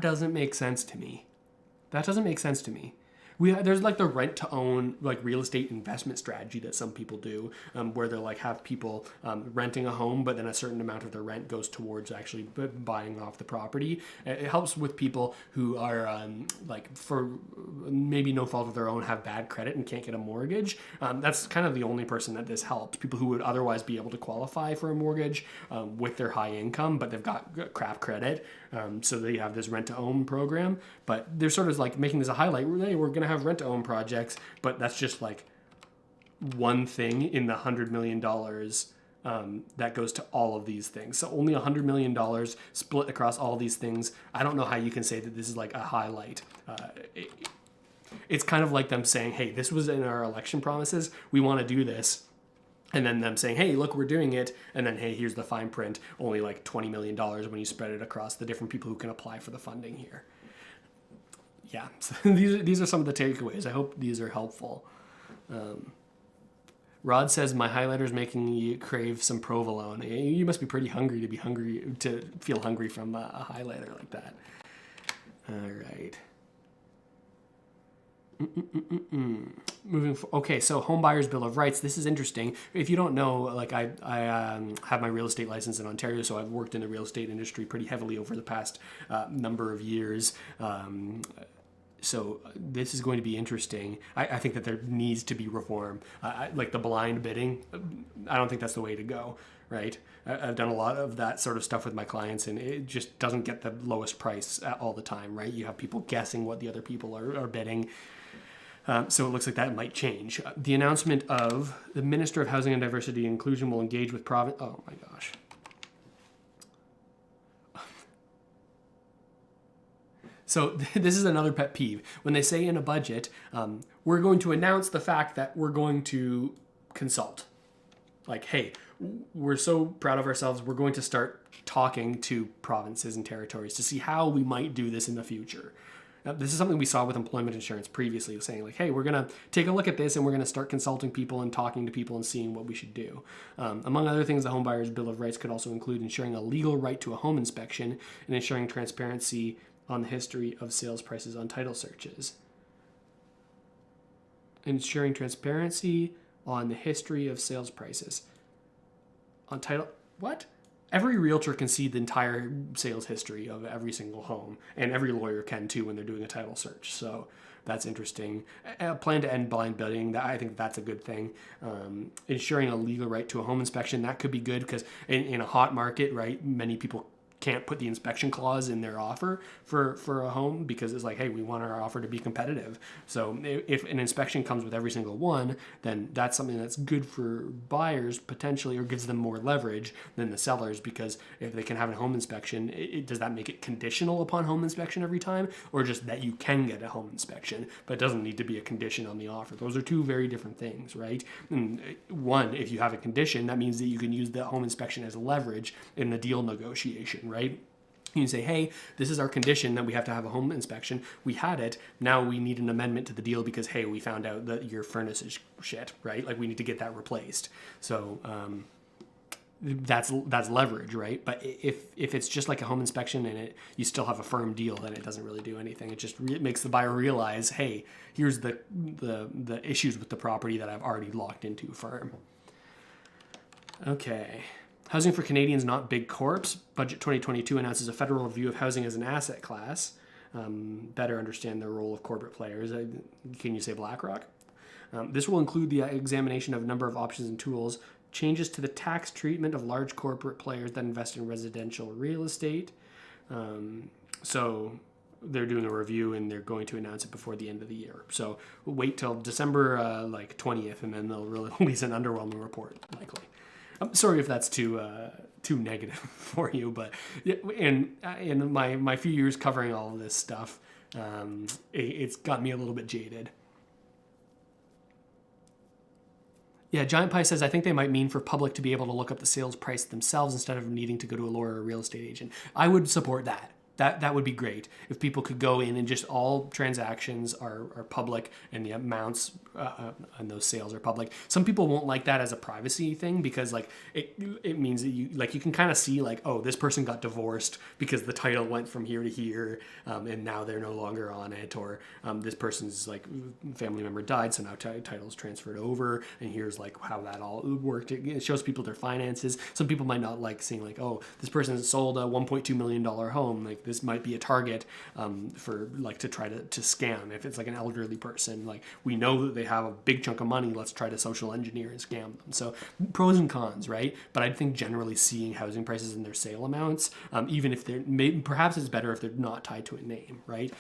doesn't make sense to me. There's like the rent to own like real estate investment strategy that some people do, where they're like have people renting a home, but then a certain amount of their rent goes towards actually buying off the property. It helps with people who are like, for maybe no fault of their own, have bad credit and can't get a mortgage. That's kind of the only person that this helps. People who would otherwise be able to qualify for a mortgage with their high income, but they've got crap credit. So they have this rent to own program, but they're sort of like making this a highlight. Hey, we're going to have rent to own projects, but that's just like one thing in the $100 million that goes to all of these things. So only $100 million split across all these things. I don't know how you can say that this is like a highlight. It's kind of like them saying, hey, this was in our election promises. We want to do this. And then them saying, hey, look, we're doing it. And then, hey, here's the fine print, only like $20 million when you spread it across the different people who can apply for the funding here. Yeah, so these are some of the takeaways. I hope these are helpful. Rod says, my highlighter's making you crave some provolone. You must be pretty hungry to feel hungry from a highlighter like that. All right. Okay, so Home Buyers Bill of Rights. This is interesting. If you don't know, like I have my real estate license in Ontario, so I've worked in the real estate industry pretty heavily over the past number of years. So this is going to be interesting. I think that there needs to be reform. Like the blind bidding, I don't think that's the way to go, right? I've done a lot of that sort of stuff with my clients, and it just doesn't get the lowest price all the time, right? You have people guessing what the other people are bidding. So it looks like that might change. The announcement of the Minister of Housing and Diversity and Inclusion will engage with province. Oh my gosh. So this is another pet peeve. When they say in a budget, we're going to announce the fact that we're going to consult. Like, hey, we're so proud of ourselves, we're going to start talking to provinces and territories to see how we might do this in the future. Now, this is something we saw with employment insurance previously, saying like, hey, we're going to take a look at this and we're going to start consulting people and talking to people and seeing what we should do. Among other things, the Home Buyers Bill of Rights could also include ensuring a legal right to a home inspection and ensuring transparency on the history of sales prices on title searches. Ensuring transparency on the history of sales prices on title. What? Every realtor can see the entire sales history of every single home, and every lawyer can too when they're doing a title search. So that's interesting. A plan to end blind bidding, I think that's a good thing. Ensuring a legal right to a home inspection, that could be good because in a hot market, right, many people can't put the inspection clause in their offer for a home because it's like, hey, we want our offer to be competitive. So if an inspection comes with every single one, then that's something that's good for buyers potentially, or gives them more leverage than the sellers, because if they can have a home inspection, does that make it conditional upon home inspection every time, or just that you can get a home inspection, but it doesn't need to be a condition on the offer? Those are two very different things, right? And one, if you have a condition, that means that you can use the home inspection as leverage in the deal negotiation, right? You can say, hey, this is our condition that we have to have a home inspection. We had it. Now we need an amendment to the deal because, hey, we found out that your furnace is shit, right? Like, we need to get that replaced. So that's leverage, right? But if it's just like a home inspection and you still have a firm deal, then it doesn't really do anything. It just makes the buyer realize, hey, here's the issues with the property that I've already locked into firm. Okay. Housing for Canadians, not big corps. Budget 2022 announces a federal review of housing as an asset class. Better understand the role of corporate players. Can you say BlackRock? This will include the examination of a number of options and tools, changes to the tax treatment of large corporate players that invest in residential real estate. So they're doing a review and they're going to announce it before the end of the year. So we'll wait till December 20th, and then they'll release an underwhelming report, likely. I'm sorry if that's too negative for you, but in my few years covering all of this stuff, it's got me a little bit jaded. Yeah, Giant Pie says, I think they might mean for public to be able to look up the sales price themselves instead of needing to go to a lawyer or a real estate agent. I would support that. That would be great if people could go in and just all transactions are public and the amounts on those sales are public. Some people won't like that as a privacy thing because like it means that you can kind of see like, oh, this person got divorced because the title went from here to here and now they're no longer on it, or this person's like family member died, so now title's transferred over, and here's like how that all worked. It shows people their finances. Some people might not like seeing like, oh, this person sold a $1.2 million home, like this might be a target for like to try to scam. If it's like an elderly person, like we know that they have a big chunk of money, let's try to social engineer and scam them. So pros and cons, right? But I think generally seeing housing prices and their sale amounts, even if they're perhaps it's better if they're not tied to a name, right?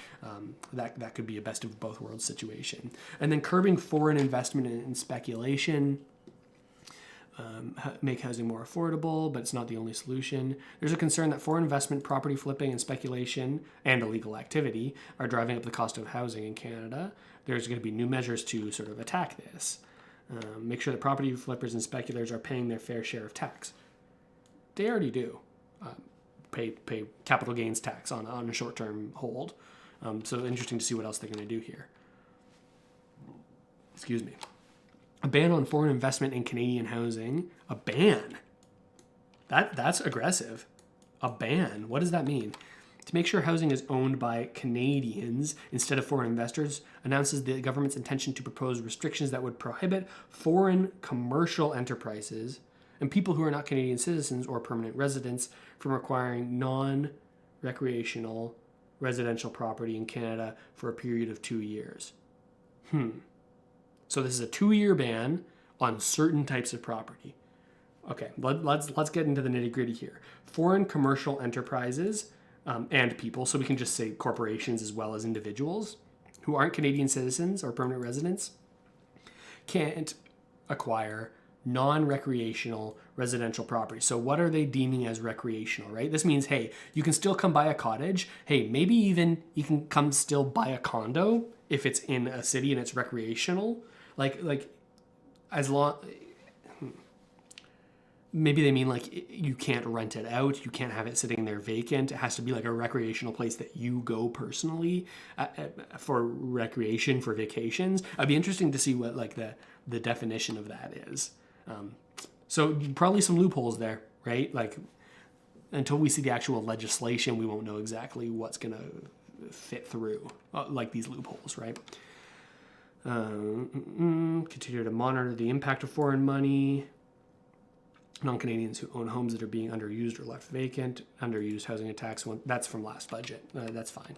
That could be a best of both worlds situation. And then curbing foreign investment and speculation. Make housing more affordable, but it's not the only solution. There's a concern that foreign investment, property flipping, and speculation, and illegal activity are driving up the cost of housing in Canada. There's going to be new measures to sort of attack this. Make sure that property flippers and speculators are paying their fair share of tax. They already do pay capital gains tax on a short-term hold. So interesting to see what else they're going to do here. Excuse me. A ban on foreign investment in Canadian housing. A ban? That's aggressive. A ban? What does that mean? To make sure housing is owned by Canadians instead of foreign investors, announces the government's intention to propose restrictions that would prohibit foreign commercial enterprises and people who are not Canadian citizens or permanent residents from acquiring non-recreational residential property in Canada for a period of 2 years. So this is a 2-year ban on certain types of property. Okay, let's get into the nitty-gritty here. Foreign commercial enterprises and people, so we can just say corporations as well as individuals who aren't Canadian citizens or permanent residents, can't acquire non-recreational residential property. So what are they deeming as recreational, right? This means, hey, you can still come buy a cottage. Hey, maybe even you can come still buy a condo if it's in a city and it's recreational. Like as long, maybe they mean like you can't rent it out, you can't have it sitting there vacant. It has to be like a recreational place that you go personally for recreation, for vacations. It'd be interesting to see what like the definition of that is. So probably some loopholes there, right? Like until we see the actual legislation, we won't know exactly what's gonna fit through like these loopholes, right? Continue to monitor the impact of foreign money. Non-Canadians who own homes that are being underused or left vacant. Underused housing attacks. That's from last budget. That's fine.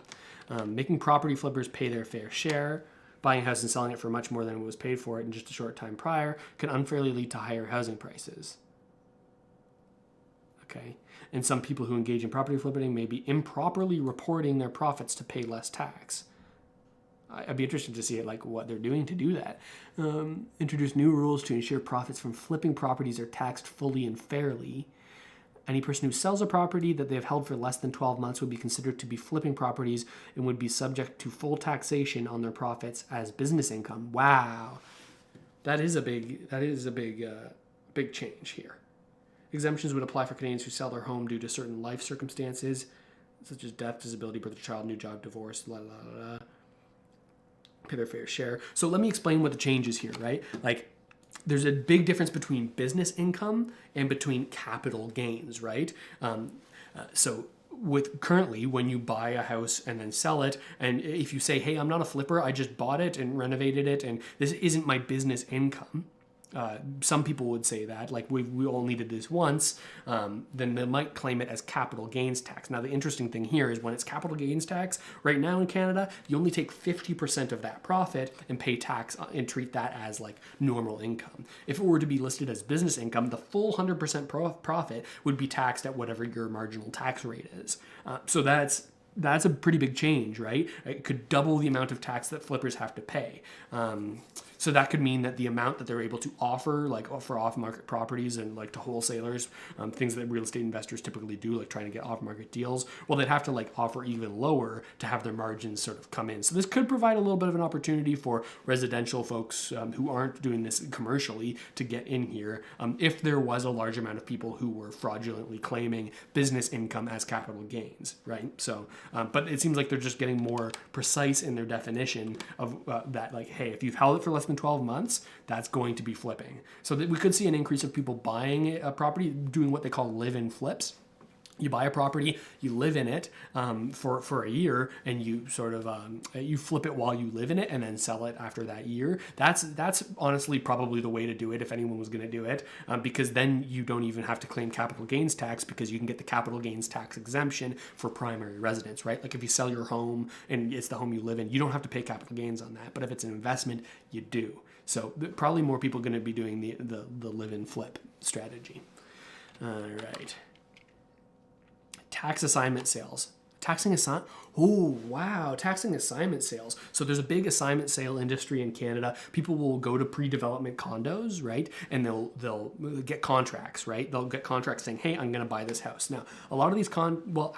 Making property flippers pay their fair share. Buying a house and selling it for much more than it was paid for it in just a short time prior can unfairly lead to higher housing prices. Okay. And some people who engage in property flipping may be improperly reporting their profits to pay less tax. I'd be interested to see like what they're doing to do that. Introduce new rules to ensure profits from flipping properties are taxed fully and fairly. Any person who sells a property that they have held for less than 12 months would be considered to be flipping properties and would be subject to full taxation on their profits as business income. Wow, that is a big change here. Exemptions would apply for Canadians who sell their home due to certain life circumstances, such as death, disability, birth of a child, new job, divorce, pay their fair share. So let me explain what the change is here, right? Like there's a big difference between business income and between capital gains, right? So with currently, when you buy a house and then sell it, and if you say, hey, I'm not a flipper, I just bought it and renovated it, and this isn't my business income. Some people would say that, like we all needed this once, then they might claim it as capital gains tax. Now, the interesting thing here is when it's capital gains tax, right now in Canada, you only take 50% of that profit and pay tax and treat that as like normal income. If it were to be listed as business income, the full 100% profit would be taxed at whatever your marginal tax rate is. So that's a pretty big change, right? It could double the amount of tax that flippers have to pay. So that could mean that the amount that they're able to offer, like for off-market properties and like to wholesalers, things that real estate investors typically do, like trying to get off-market deals, well, they'd have to like offer even lower to have their margins sort of come in. So this could provide a little bit of an opportunity for residential folks who aren't doing this commercially to get in here if there was a large amount of people who were fraudulently claiming business income as capital gains, right? So, but it seems like they're just getting more precise in their definition of that, like, hey, if you've held it for less than 12 months, that's going to be flipping. So that we could see an increase of people buying a property, doing what they call live-in flips. You buy a property, you live in it for a year, and you sort of you flip it while you live in it, and then sell it after that year. That's honestly probably the way to do it if anyone was going to do it, because then you don't even have to claim capital gains tax because you can get the capital gains tax exemption for primary residence, right? Like if you sell your home and it's the home you live in, you don't have to pay capital gains on that. But if it's an investment, you do. So probably more people going to be doing the live-in flip strategy. All right. Tax assignment sales. Taxing assignment sales. So there's a big assignment sale industry in Canada. People will go to pre-development condos, right? And they'll get contracts, right? They'll get contracts saying, hey, I'm going to buy this house. Now, a lot of these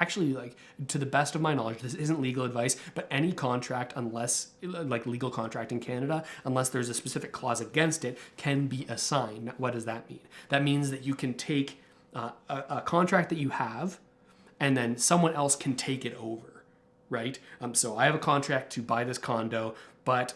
actually, like, to the best of my knowledge, this isn't legal advice, but any contract, unless, like legal contract in Canada, unless there's a specific clause against it, can be assigned. Now, what does that mean? That means that you can take a contract that you have, and then someone else can take it over, right? So I have a contract to buy this condo, but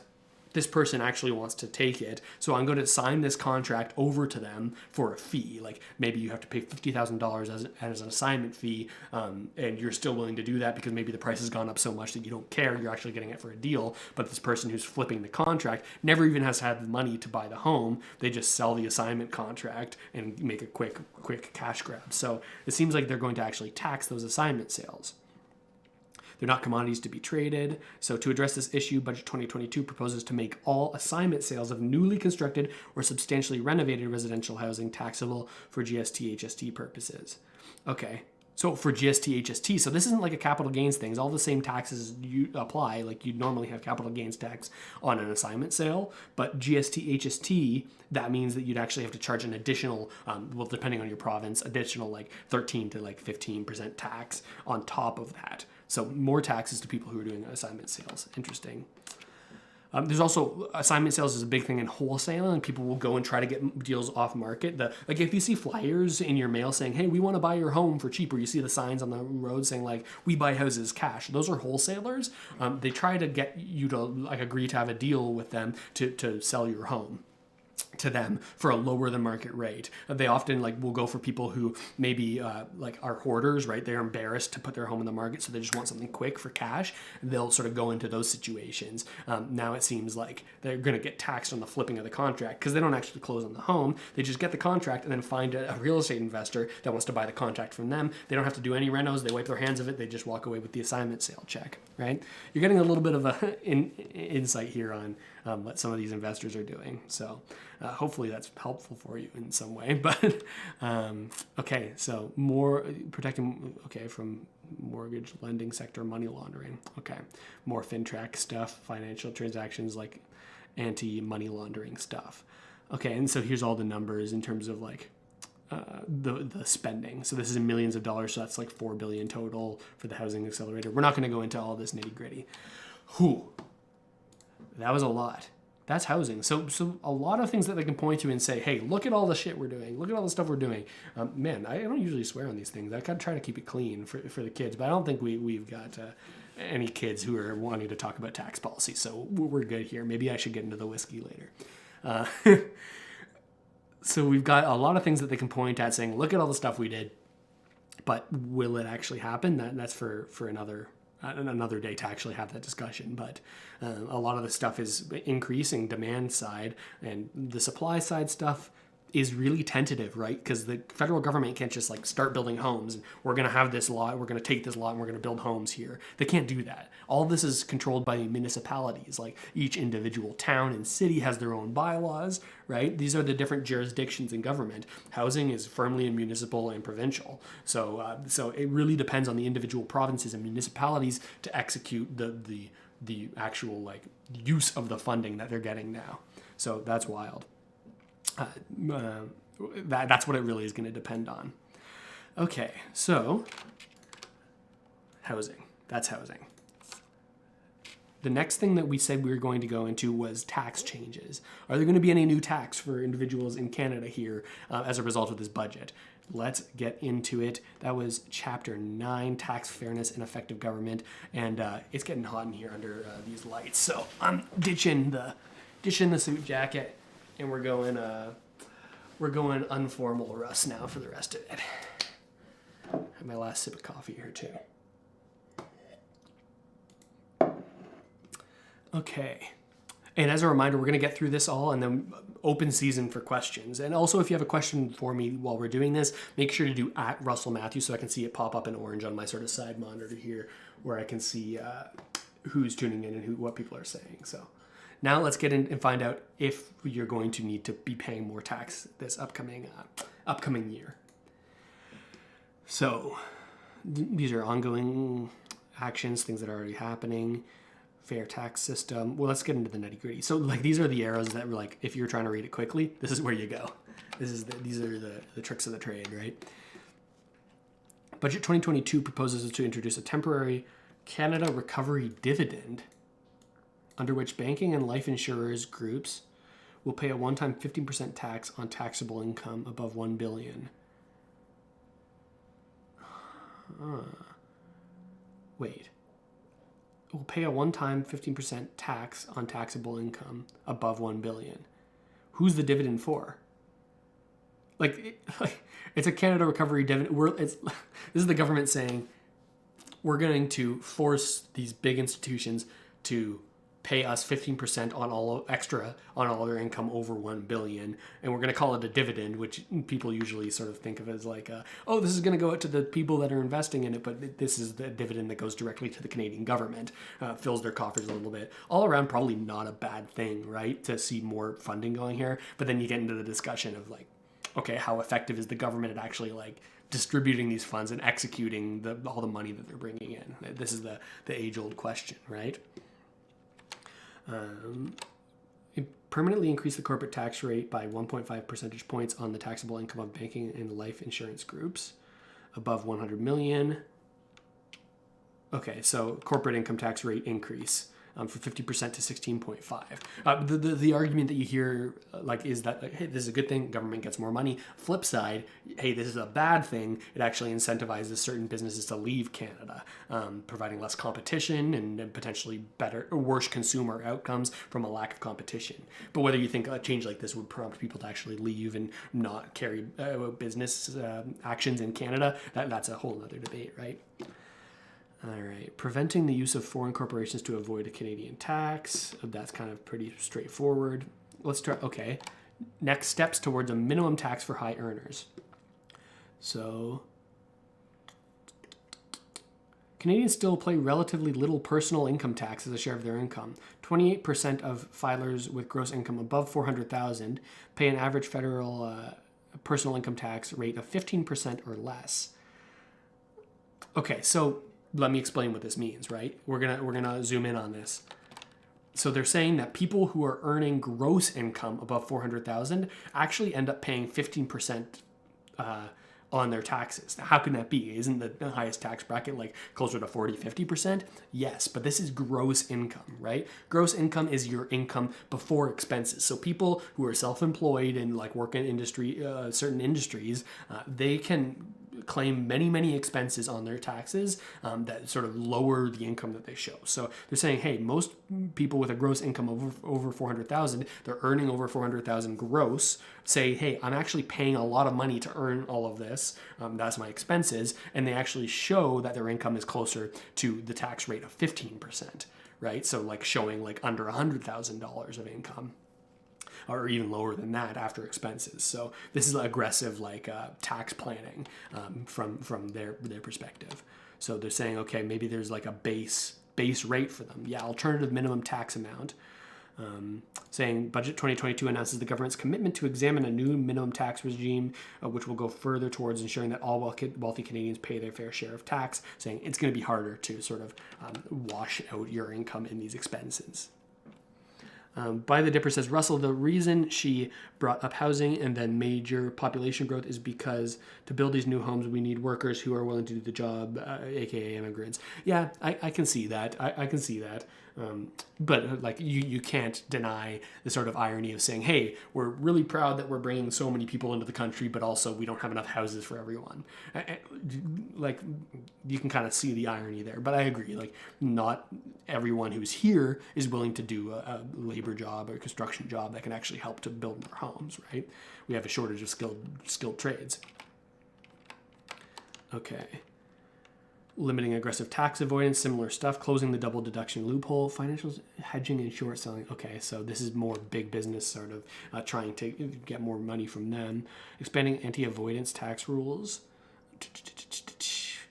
this person actually wants to take it. So I'm going to sign this contract over to them for a fee. Like maybe you have to pay $50,000 as an assignment fee, and you're still willing to do that because maybe the price has gone up so much that you don't care. You're actually getting it for a deal. But this person who's flipping the contract never even has had the money to buy the home. They just sell the assignment contract and make a quick cash grab. So it seems like they're going to actually tax those assignment sales. They're not commodities to be traded. So to address this issue, Budget 2022 proposes to make all assignment sales of newly constructed or substantially renovated residential housing taxable for GST-HST purposes. Okay. So for GST-HST, so this isn't like a capital gains thing. It's all the same taxes you apply, like you'd normally have capital gains tax on an assignment sale. But GST-HST, that means that you'd actually have to charge an additional, well, depending on your province, additional like 13 to like 15% tax on top of that. So more taxes to people who are doing assignment sales. Interesting. There's also assignment sales is a big thing in wholesale, and people will go and try to get deals off market. Like if you see flyers in your mail saying, hey, we want to buy your home for cheap, or you see the signs on the road saying like, we buy houses cash. Those are wholesalers. They try to get you to like agree to have a deal with them to sell your home to them for a lower than market rate. They often like will go for people who maybe like are hoarders, right? They're embarrassed to put their home in the market, so they just want something quick for cash. They'll sort of go into those situations. Now it seems like they're going to get taxed on the flipping of the contract because they don't actually close on the home. They just get the contract and then find a real estate investor that wants to buy the contract from them. They don't have to do any renos. They wipe their hands of it. They just walk away with the assignment sale check, right? You're getting a little bit of a insight here on what some of these investors are doing. So hopefully that's helpful for you in some way. But okay, so more protecting, okay, from mortgage lending sector money laundering. Okay, more FinTrack stuff, financial transactions, like anti-money laundering stuff. Okay, and so here's all the numbers in terms of like the spending. So this is in millions of dollars, so that's like $4 billion total for the housing accelerator. We're not going to go into all this nitty gritty. That was a lot. That's housing. So a lot of things that they can point to and say, hey, look at all the shit we're doing. Look at all the stuff we're doing. Man, I don't usually swear on these things. I kind of try to keep it clean for the kids, but I don't think we've got any kids who are wanting to talk about tax policy. So we're good here. Maybe I should get into the whiskey later. So we've got a lot of things that they can point at saying, look at all the stuff we did, but will it actually happen? That's for another day to actually have that discussion. But a lot of the stuff is increasing demand side, and the supply side stuff is really tentative, right? Because the federal government can't just like start building homes and we're going to have this lot, we're going to take this lot and we're going to build homes here. They can't do that. All this is controlled by municipalities. Like each individual town and city has their own bylaws, right? These are the different jurisdictions in government. Housing is firmly in municipal and provincial. So it really depends on the individual provinces and municipalities to execute the actual like use of the funding that they're getting now. So that's wild. That's what it really is going to depend on. Okay, so housing. That's housing. The next thing that we said we were going to go into was tax changes. Are there going to be any new tax for individuals in Canada here as a result of this budget? Let's get into it. That was Chapter 9, Tax Fairness and Effective Government, and it's getting hot in here under these lights. So I'm ditching the suit jacket. And we're going informal Russ now for the rest of it. Have my last sip of coffee here too. Okay. And as a reminder, we're going to get through this all and then open season for questions. And also, if you have a question for me while we're doing this, make sure to do @RussellMatthews so I can see it pop up in orange on my sort of side monitor here where I can see who's tuning in and what people are saying. So. Now let's get in and find out if you're going to need to be paying more tax this upcoming year. So these are ongoing actions, things that are already happening. Fair tax system. Well, let's get into the nitty gritty. So like these are the arrows that were like, if you're trying to read it quickly, this is where you go. These are the tricks of the trade, right? Budget 2022 proposes to introduce a temporary Canada Recovery Dividend, under which banking and life insurers groups will pay a one-time 15% tax on taxable income above $1 billion. Wait. Will pay a one-time 15% tax on taxable income above $1 billion. Who's the dividend for? It's a Canada Recovery Dividend. This is the government saying we're going to force these big institutions to pay us 15% on all their income over $1 billion, and we're going to call it a dividend, which people usually sort of think of as like, this is going to go out to the people that are investing in it, but this is the dividend that goes directly to the Canadian government, fills their coffers a little bit. All around, probably not a bad thing, right, to see more funding going here. But then you get into the discussion of like, okay, how effective is the government at actually like distributing these funds and executing all the money that they're bringing in? This is the age-old question, right? Permanently increase the corporate tax rate by 1.5 percentage points on the taxable income of banking and life insurance groups above 100 million. Okay, so corporate income tax rate increase from 50% to 16.5. The argument that you hear is that hey, this is a good thing, government gets more money. Flip side, hey, this is a bad thing. It actually incentivizes certain businesses to leave Canada, providing less competition and potentially better or worse consumer outcomes from a lack of competition. But whether you think a change like this would prompt people to actually leave and not carry business actions in Canada, that's a whole other debate, right? All right, preventing the use of foreign corporations to avoid a Canadian tax. That's kind of pretty straightforward. Let's try, okay. Next steps towards a minimum tax for high earners. So, Canadians still pay relatively little personal income tax as a share of their income. 28% of filers with gross income above $400,000 pay an average federal personal income tax rate of 15% or less. Okay, so let me explain what this means, right? We're gonna zoom in on this. So they're saying that people who are earning gross income above $400,000 actually end up paying 15% on their taxes. Now, how can that be? Isn't the highest tax bracket like closer to 40-50%? Yes, but this is gross income, right? Gross income is your income before expenses. So people who are self-employed and like work in industry, certain industries, they can claim many expenses on their taxes that sort of lower the income that they show. So they're saying, hey, most people with a gross income over 400,000, they're earning over 400,000 gross, say, hey, I'm actually paying a lot of money to earn all of this. That's my expenses. And they actually show that their income is closer to the tax rate of 15%, right? So like showing like under $100,000 of income, or even lower than that after expenses. So this is aggressive like tax planning from their perspective. So they're saying, okay, maybe there's like a base rate for them. Yeah, alternative minimum tax amount. Saying Budget 2022 announces the government's commitment to examine a new minimum tax regime, which will go further towards ensuring that all wealthy Canadians pay their fair share of tax, saying it's going to be harder to sort of wash out your income in these expenses. By the Dipper says, Russell, the reason she brought up housing and then major population growth is because to build these new homes, we need workers who are willing to do the job, aka immigrants. Yeah, I can see that. I can see that. But like you can't deny the sort of irony of saying, hey, we're really proud that we're bringing so many people into the country, but also we don't have enough houses for everyone. Like you can kind of see the irony there. But I agree, like not everyone who's here is willing to do a labor job or a construction job that can actually help to build our homes, right? We have a shortage of skilled trades. Okay. Limiting aggressive tax avoidance, similar stuff, closing the double deduction loophole, financials, hedging and short selling. Okay, so this is more big business sort of trying to get more money from them. Expanding anti-avoidance tax rules.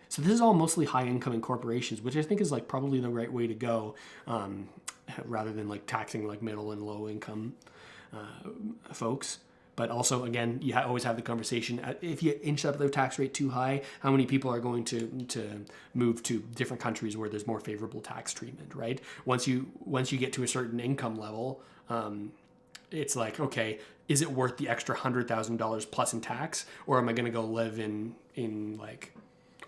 So this is all mostly high income and corporations, which I think is like probably the right way to go, rather than like taxing like middle and low income folks. But also, again, you always have the conversation, if you inch up their tax rate too high, how many people are going to move to different countries where there's more favorable tax treatment, right? Once you get to a certain income level, it's like, okay, is it worth the extra $100,000 plus in tax? Or am I going to go live in like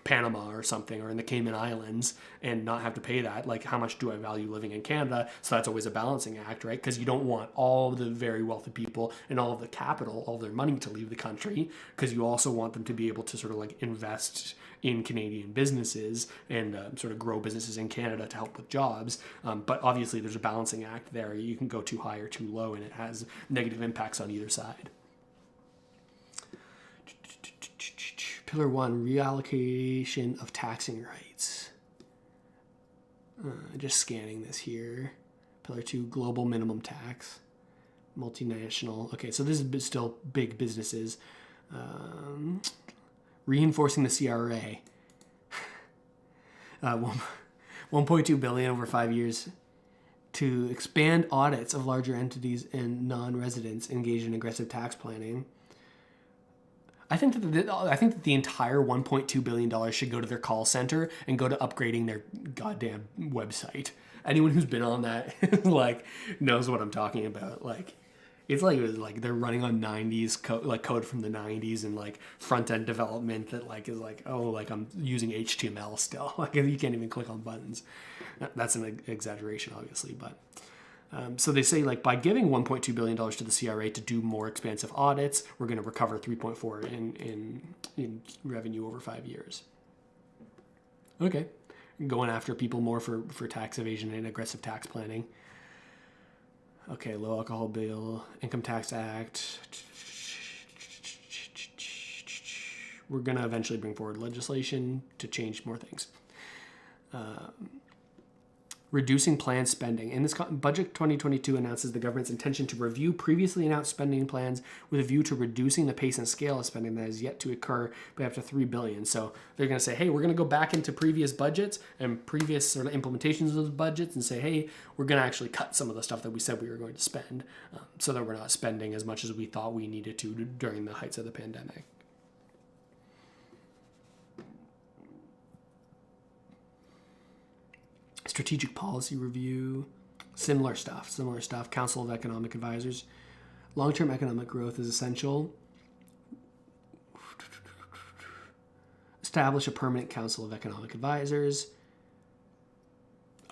Panama or something, or in the Cayman Islands and not have to pay that? Like, how much do I value living in Canada? So that's always a balancing act, right? Because you don't want all the very wealthy people and all of the capital, all their money to leave the country, because you also want them to be able to sort of like invest in Canadian businesses and sort of grow businesses in Canada to help with jobs. But obviously there's a balancing act there. You can go too high or too low, and it has negative impacts on either side. Pillar 1, reallocation of taxing rights. Just scanning this here. Pillar 2, global minimum tax. Multinational. Okay, so this is still big businesses. Reinforcing the CRA. 1.2 billion over 5 years to expand audits of larger entities and non-residents engaged in aggressive tax planning. I think that the entire $1.2 billion should go to their call center and go to upgrading their goddamn website. Anyone who's been on that like knows what I'm talking about. Like, it's like they're running on 90s code from the 90s, and like front end development that like is like, oh, like I'm using HTML still. Like you can't even click on buttons. That's an exaggeration, obviously, but. So they say, like, by giving $1.2 billion to the CRA to do more expansive audits, we're going to recover 3.4 in revenue over 5 years. Okay. Going after people more for tax evasion and aggressive tax planning. Okay, low alcohol bill, income tax act. We're going to eventually bring forward legislation to change more things. Reducing planned spending. In this Budget 2022 announces the government's intention to review previously announced spending plans with a view to reducing the pace and scale of spending that is yet to occur by up to $3 billion. So they're going to say, hey, we're going to go back into previous budgets and previous sort of implementations of those budgets and say, hey, we're going to actually cut some of the stuff that we said we were going to spend, so that we're not spending as much as we thought we needed to during the heights of the pandemic. Strategic policy review, similar stuff. Council of Economic Advisors. Long-term economic growth is essential. Establish a permanent Council of Economic Advisors.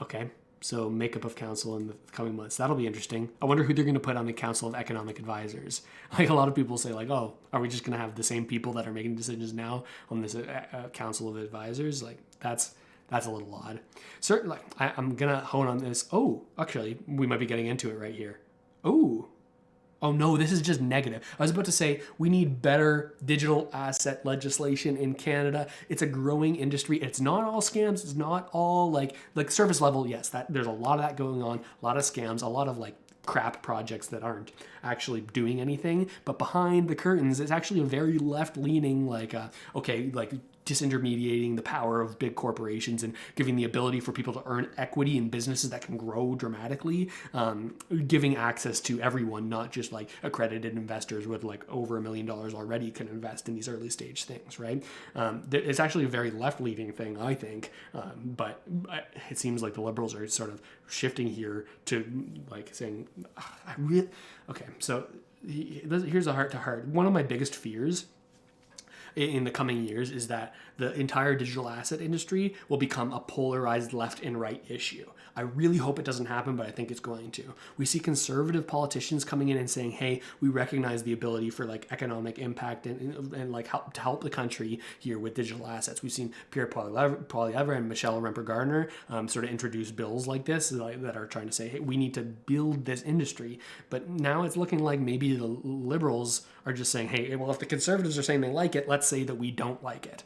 Okay, So makeup of council in the coming months. That'll be interesting. I wonder who they're going to put on the Council of Economic Advisors. Like a lot of people say, like, oh, are we just going to have the same people that are making decisions now on this Council of Advisors? Like that's a little odd. Certainly, I'm going to hone on this. Oh, actually, we might be getting into it right here. Oh no, this is just negative. I was about to say we need better digital asset legislation in Canada. It's a growing industry. It's not all scams. It's not all like surface level. Yes, that there's a lot of that going on. A lot of scams. A lot of like crap projects that aren't actually doing anything. But behind the curtains, it's actually a very left-leaning like disintermediating the power of big corporations and giving the ability for people to earn equity in businesses that can grow dramatically, giving access to everyone, not just like accredited investors with like over $1 million already can invest in these early stage things, right? It's actually a very left-leaning thing, I think, but it seems like the Liberals are sort of shifting here to like saying, okay, so here's a heart-to-heart. One of my biggest fears in the coming years is that the entire digital asset industry will become a polarized left and right issue. I really hope it doesn't happen, but I think it's going to. We see conservative politicians coming in and saying, hey, we recognize the ability for like economic impact and like help the country here with digital assets. We've seen Pierre Poilievre and Michelle Rempler-Gardner sort of introduce bills like this that are trying to say, hey, we need to build this industry. But now it's looking like maybe the Liberals are just saying, hey, well, if the Conservatives are saying they like it, let's say that we don't like it.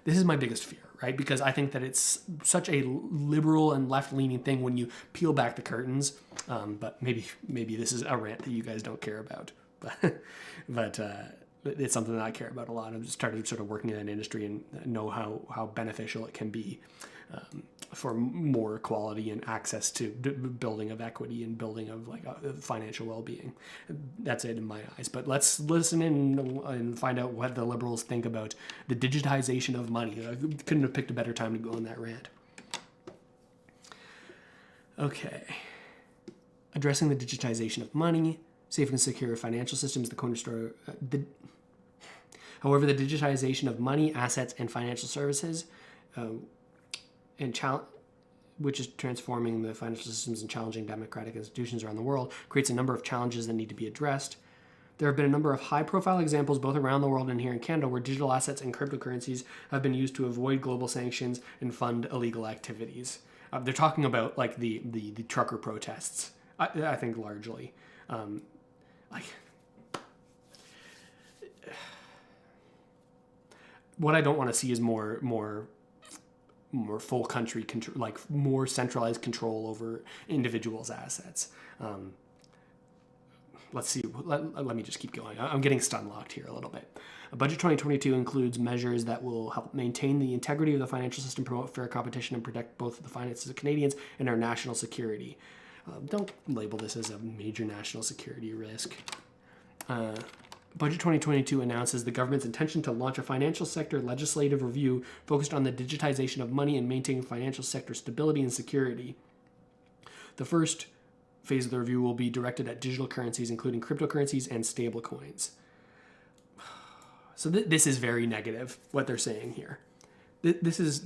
This is my biggest fear, right? Because I think that it's such a liberal and left-leaning thing when you peel back the curtains. But maybe this is a rant that you guys don't care about. But it's something that I care about a lot. I'm just starting sort of working in an industry and know how beneficial it can be for more equality and access to building of equity and building of like financial well-being. That's it in my eyes. But let's listen in and find out what the Liberals think about the digitization of money. I couldn't have picked a better time to go on that rant. Okay. Addressing the digitization of money, safe and secure financial systems, the cornerstone. However, the digitization of money, assets, and financial services which is transforming the financial systems and challenging democratic institutions around the world, creates a number of challenges that need to be addressed. There have been a number of high-profile examples both around the world and here in Canada where digital assets and cryptocurrencies have been used to avoid global sanctions and fund illegal activities. They're talking about like the trucker protests, I think largely. What I don't want to see is more full country control, like more centralized control over individuals' assets. Let's see. Let me just keep going. I'm getting stun-locked here a little bit. Budget 2022 includes measures that will help maintain the integrity of the financial system, promote fair competition, and protect both the finances of Canadians and our national security. Don't label this as a major national security risk. Budget 2022 announces the government's intention to launch a financial sector legislative review focused on the digitization of money and maintaining financial sector stability and security. The first phase of the review will be directed at digital currencies, including cryptocurrencies and stablecoins. So this is very negative, what they're saying here. This is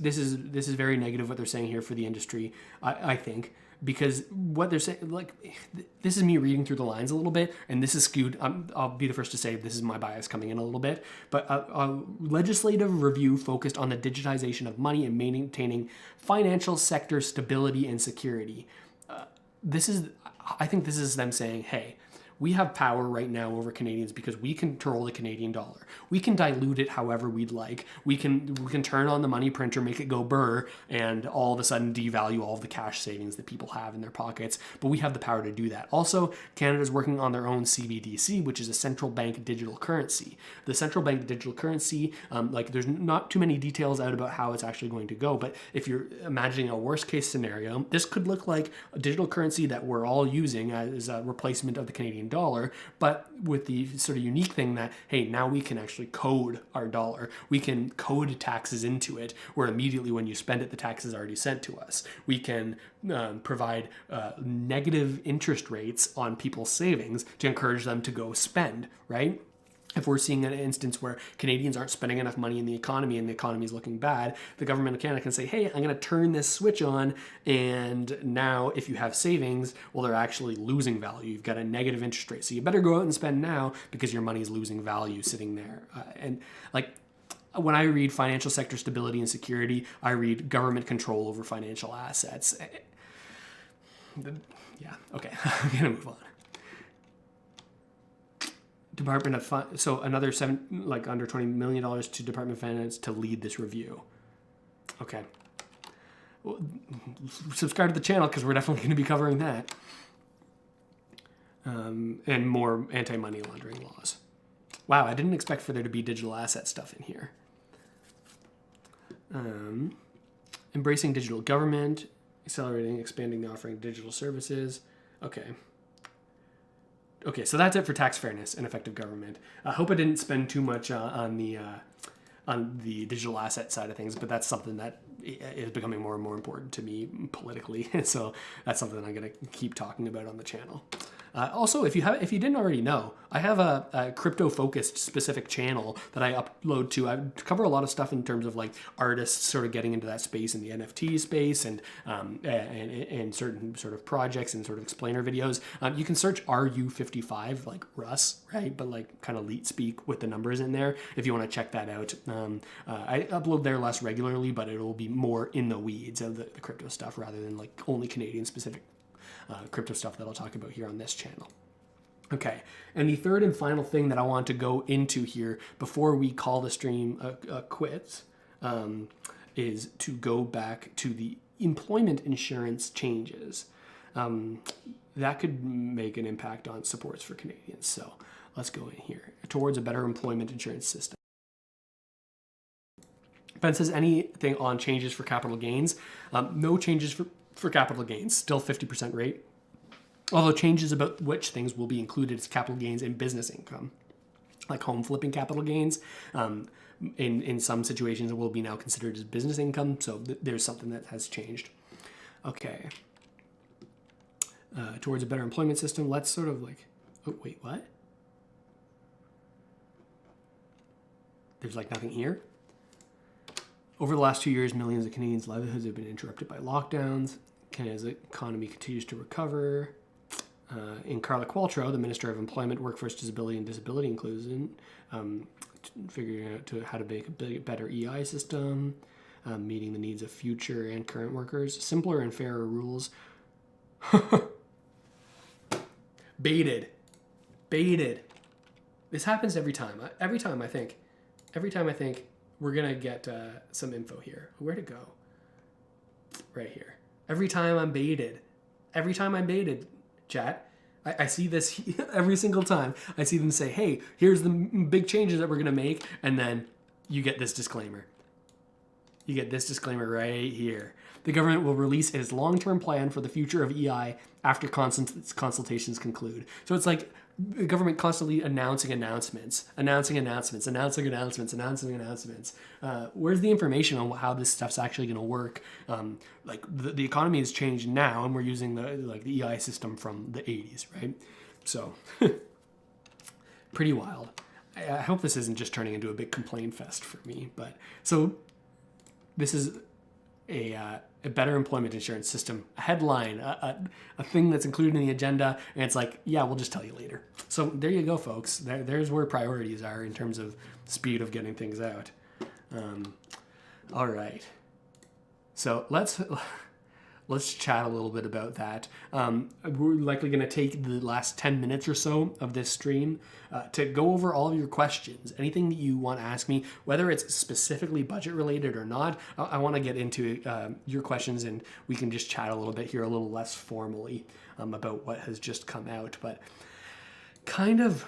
very negative, what they're saying here for the industry, I think. Because what they're saying, like, this is me reading through the lines a little bit, and this is skewed. I'll be the first to say this is my bias coming in a little bit. But a legislative review focused on the digitization of money and maintaining financial sector stability and security. I think this is them saying, hey, we have power right now over Canadians because we control the Canadian dollar. We can dilute it however we'd like. We can turn on the money printer, make it go burr, and all of a sudden devalue all of the cash savings that people have in their pockets. But we have the power to do that. Also, Canada's working on their own CBDC, which is a central bank digital currency. The central bank digital currency, there's not too many details out about how it's actually going to go. But if you're imagining a worst case scenario, this could look like a digital currency that we're all using as a replacement of the Canadian dollar, but with the sort of unique thing that, hey, now we can actually code our dollar. We can code taxes into it, where immediately when you spend it, the tax is already sent to us. We can provide negative interest rates on people's savings to encourage them to go spend, right? if we're seeing an instance where Canadians aren't spending enough money in the economy and the economy is looking bad, the government of Canada can say, hey, I'm going to turn this switch on, and now if you have savings, well, they're actually losing value. You've got a negative interest rate. So you better go out and spend now because your money is losing value sitting there. And like, when I read financial sector stability and security, I read government control over financial assets. Yeah, okay, I'm going to move on. Department of so another under $20 million to Department of Finance to lead this review. Okay. Well, subscribe to the channel because we're definitely going to be covering that. And more anti-money laundering laws. Wow, I didn't expect for there to be digital asset stuff in here. Embracing digital government, accelerating, expanding the offering of digital services. Okay, so that's it for tax fairness and effective government. I hope I didn't spend too much on the digital asset side of things, but that's something that is becoming more and more important to me politically. So that's something I'm going to keep talking about on the channel. Also, if you didn't already know, I have a crypto-focused specific channel that I upload to. I cover a lot of stuff in terms of like artists sort of getting into that space in the NFT space and certain sort of projects and sort of explainer videos. You can search RU55 like Russ, right? But like kind of leet speak with the numbers in there if you want to check that out. I upload there less regularly, but it will be more in the weeds of the crypto stuff rather than like only Canadian specific crypto stuff that I'll talk about here on this channel. Okay, and the third and final thing that I want to go into here before we call the stream quits is to go back to the employment insurance changes. That could make an impact on supports for Canadians. So let's go in here. Towards a better employment insurance system. Ben says anything on changes for capital gains. No changes for capital gains, still 50% rate. Although changes about which things will be included as capital gains in business income, like home flipping capital gains. In some situations, it will be now considered as business income. So there's something that has changed. Okay. Towards a better employment system, let's sort of like, oh, wait, what? There's like nothing here. Over the last 2 years, millions of Canadians' livelihoods have been interrupted by lockdowns. Canada's economy continues to recover. In Carla Qualtrough, the Minister of Employment, Workforce Disability and Disability Inclusion, figuring out how to make a better EI system, meeting the needs of future and current workers, simpler and fairer rules. Baited. This happens every time. Every time I think we're going to get some info here. Where'd it go? Right here. Every time I'm baited, chat, I see this every single time. I see them say, hey, here's the big changes that we're going to make. And then you get this disclaimer. You get this disclaimer right here. The government will release its long-term plan for the future of EI after consultations conclude. So it's like the government constantly announcing announcements. Where's the information on how this stuff's actually going to work? Like the economy has changed now, and we're using the EI system from the 80s, right? So pretty wild. I hope this isn't just turning into a big complaint fest for me. But so this is a better employment insurance system, a headline, a thing that's included in the agenda, and it's like, yeah, we'll just tell you later. So there you go, folks. There's where priorities are in terms of speed of getting things out. All right. So let's chat a little bit about that. We're likely going to take the last 10 minutes or so of this stream to go over all of your questions. Anything that you want to ask me, whether it's specifically budget related or not, I want to get into your questions, and we can just chat a little bit here, a little less formally about what has just come out. But kind of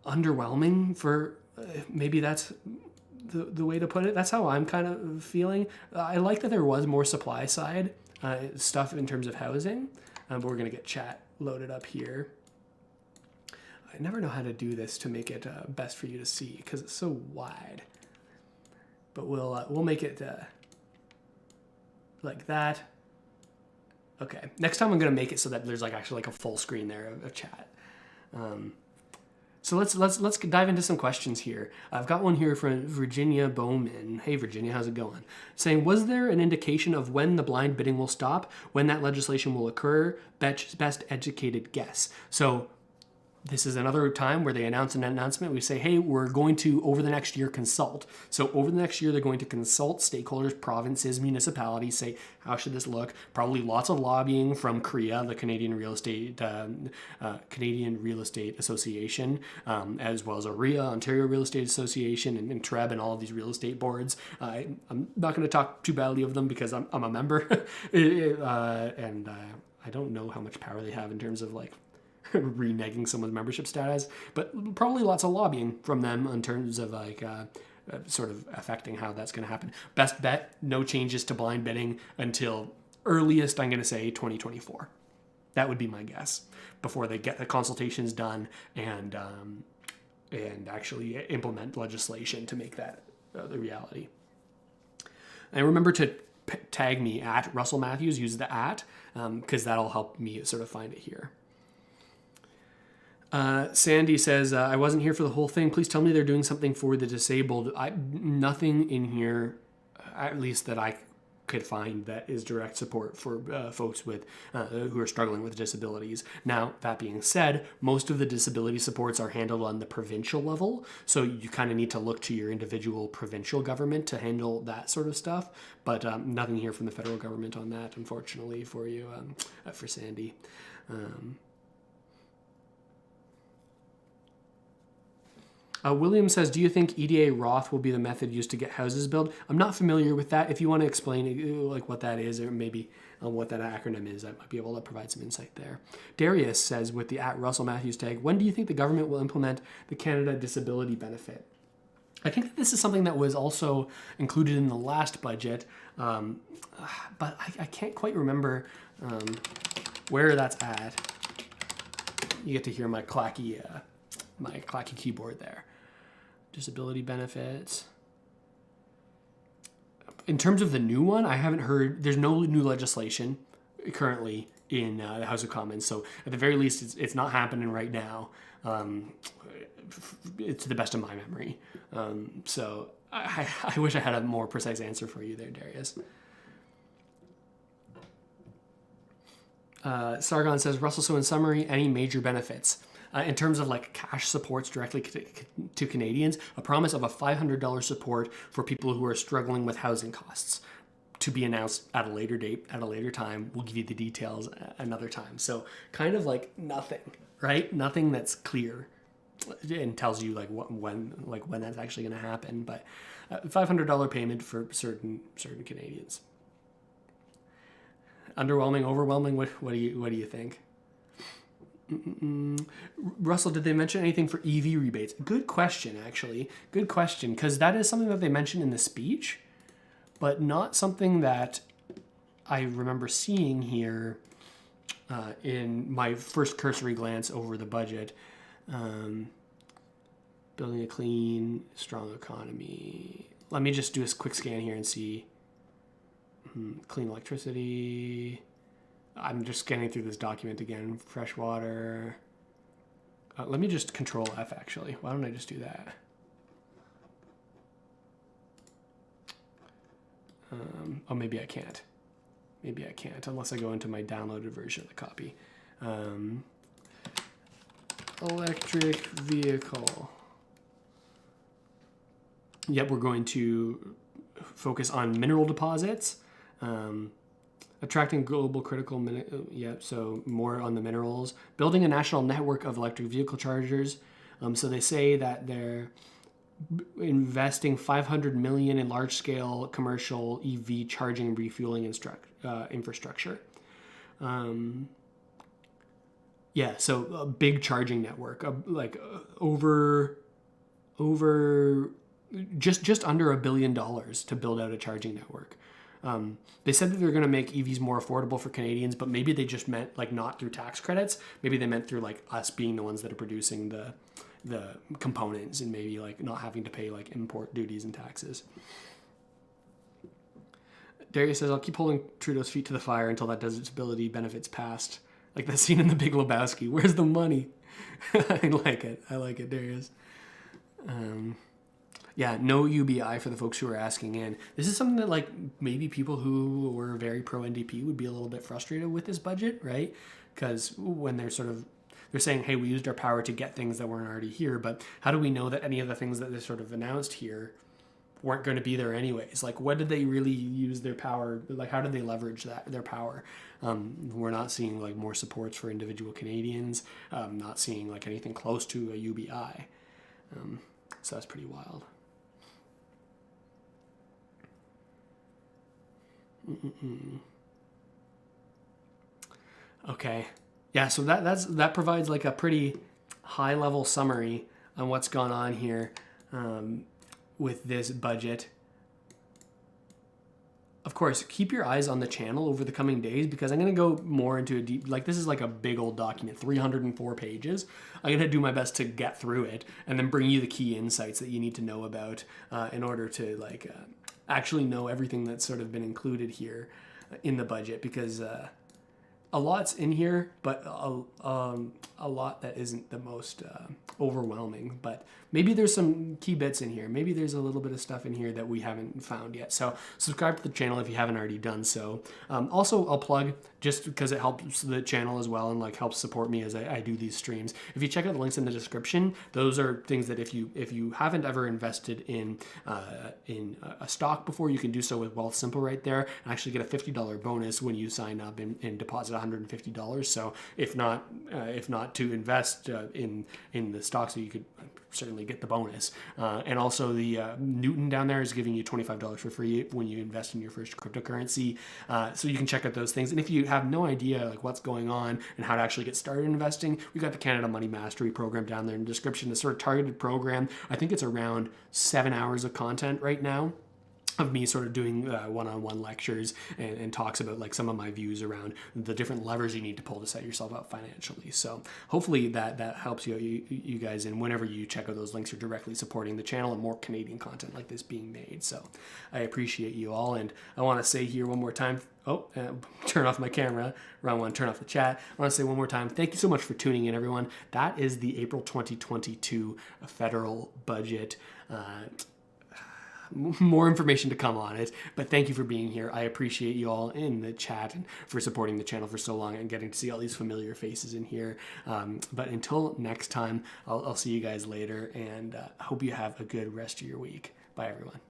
underwhelming for maybe that's the way to put it. That's how I'm kind of feeling. I like that there was more supply side stuff in terms of housing, but we're going to get chat loaded up here. I never know how to do this to make it best for you to see because it's so wide. But we'll make it like that. Okay. Next time I'm going to make it so that there's actually a full screen there of chat. So let's dive into some questions here. I've got one here from Virginia Bowman. Hey Virginia, how's it going? Saying, was there an indication of when the blind bidding will stop, when that legislation will occur? Best educated guess. So this is another time where they announce an announcement. We say, hey, we're going to, over the next year, consult. So over the next year, they're going to consult stakeholders, provinces, municipalities, say, how should this look? Probably lots of lobbying from CREA, the Canadian Real Estate Association, as well as AREA, Ontario Real Estate Association, and TREB, and all of these real estate boards. I'm not going to talk too badly of them because I'm a member, and I don't know how much power they have in terms of like reneging someone's membership status, but probably lots of lobbying from them in terms of like sort of affecting how that's going to happen. Best bet, no changes to blind bidding until earliest, I'm going to say 2024. That would be my guess, before they get the consultations done and actually implement legislation to make that the reality. And remember to tag me at Russell Matthews, use the @ because that'll help me sort of find it here. Sandy says, I wasn't here for the whole thing. Please tell me they're doing something for the disabled. Nothing in here, at least that I could find, that is direct support for folks with who are struggling with disabilities. Now, that being said, most of the disability supports are handled on the provincial level, so you kind of need to look to your individual provincial government to handle that sort of stuff, but nothing here from the federal government on that, unfortunately, for you, for Sandy. William says, do you think EDA Roth will be the method used to get houses built? I'm not familiar with that. If you want to explain like what that is, or maybe what that acronym is, I might be able to provide some insight there. Darius says, with the @Russell Matthews tag, when do you think the government will implement the Canada Disability Benefit? I think that this is something that was also included in the last budget, but I can't quite remember where that's at. You get to hear my clacky keyboard there. Disability benefits. In terms of the new one, I haven't heard, there's no new legislation currently in the House of Commons. So at the very least, it's not happening right now. It's to the best of my memory. So I wish I had a more precise answer for you there, Darius. Sargon says, Russell, so in summary, any major benefits? In terms of like cash supports directly to Canadians, a promise of a $500 support for people who are struggling with housing costs, to be announced at a later date, at a later time. We'll give you the details another time. So kind of like nothing, right? Nothing that's clear and tells you like when that's actually going to happen. But $500 payment for certain Canadians. Underwhelming, overwhelming. What do you think? Russell, did they mention anything for EV rebates? Good question, actually. Good question, because that is something that they mentioned in the speech, but not something that I remember seeing here in my first cursory glance over the budget. Building a clean, strong economy. Let me just do a quick scan here and see. Clean electricity. I'm just scanning through this document again. Fresh water. Let me just Control F, actually. Why don't I just do that? Oh, maybe I can't. Maybe I can't, unless I go into my downloaded version of the copy. Electric vehicle. Yep, we're going to focus on mineral deposits. Attracting global critical, so more on the minerals. Building a national network of electric vehicle chargers. So they say that they're investing $500 million in large-scale commercial EV charging and refueling infrastructure. So a big charging network, just under $1 billion to build out a charging network. They said that they're going to make EVs more affordable for Canadians, but maybe they just meant like not through tax credits. Maybe they meant through like us being the ones that are producing the components, and maybe like not having to pay like import duties and taxes. Darius says, I'll keep holding Trudeau's feet to the fire until that disability benefits passed. Like that scene in The Big Lebowski. Where's the money? I like it. I like it, Darius. Yeah, no UBI for the folks who are asking in. This is something that like maybe people who were very pro NDP would be a little bit frustrated with this budget, right? Because when they're saying, hey, we used our power to get things that weren't already here, but how do we know that any of the things that they sort of announced here weren't going to be there anyways? Like, what did they really use their power? Like, how did they leverage their power? We're not seeing like more supports for individual Canadians. Not seeing like anything close to a UBI. So that's pretty wild. Okay. Yeah, so that provides like a pretty high level summary on what's gone on here with this budget. Of course, keep your eyes on the channel over the coming days because I'm going to go more into a deep, like this is like a big old document, 304 pages. I'm going to do my best to get through it and then bring you the key insights that you need to know about in order to like actually know everything that's sort of been included here in the budget, because a lot's in here, but a lot that isn't the most overwhelming. But maybe there's some key bits in here. Maybe there's a little bit of stuff in here that we haven't found yet. So subscribe to the channel if you haven't already done so. Also, I'll plug, just because it helps the channel as well and like helps support me as I do these streams. If you check out the links in the description, those are things that if you haven't ever invested in a stock before, you can do so with Wealth Simple right there and actually get a $50 bonus when you sign up and deposit $150. So if not to invest in the stocks, so you could certainly get the bonus. And also the Newton down there is giving you $25 for free when you invest in your first cryptocurrency. So you can check out those things. And if you have no idea like what's going on and how to actually get started investing, we got the Canada Money Mastery program down there in the description. The sort of targeted program. I think it's around 7 hours of content right now of me sort of doing one-on-one lectures and talks about like some of my views around the different levers you need to pull to set yourself up financially. So hopefully that helps you guys, and whenever you check out those links, you're directly supporting the channel and more Canadian content like this being made. So I appreciate you all, and I want to say here one more time, turn off my camera, wrong one, turn off the chat. I want to say one more time, thank you so much for tuning in, everyone. That is the April 2022 federal budget. More information to come on it, but thank you for being here. I appreciate you all in the chat and for supporting the channel for so long and getting to see all these familiar faces in here. But until next time, I'll see you guys later, and I hope you have a good rest of your week. Bye, everyone.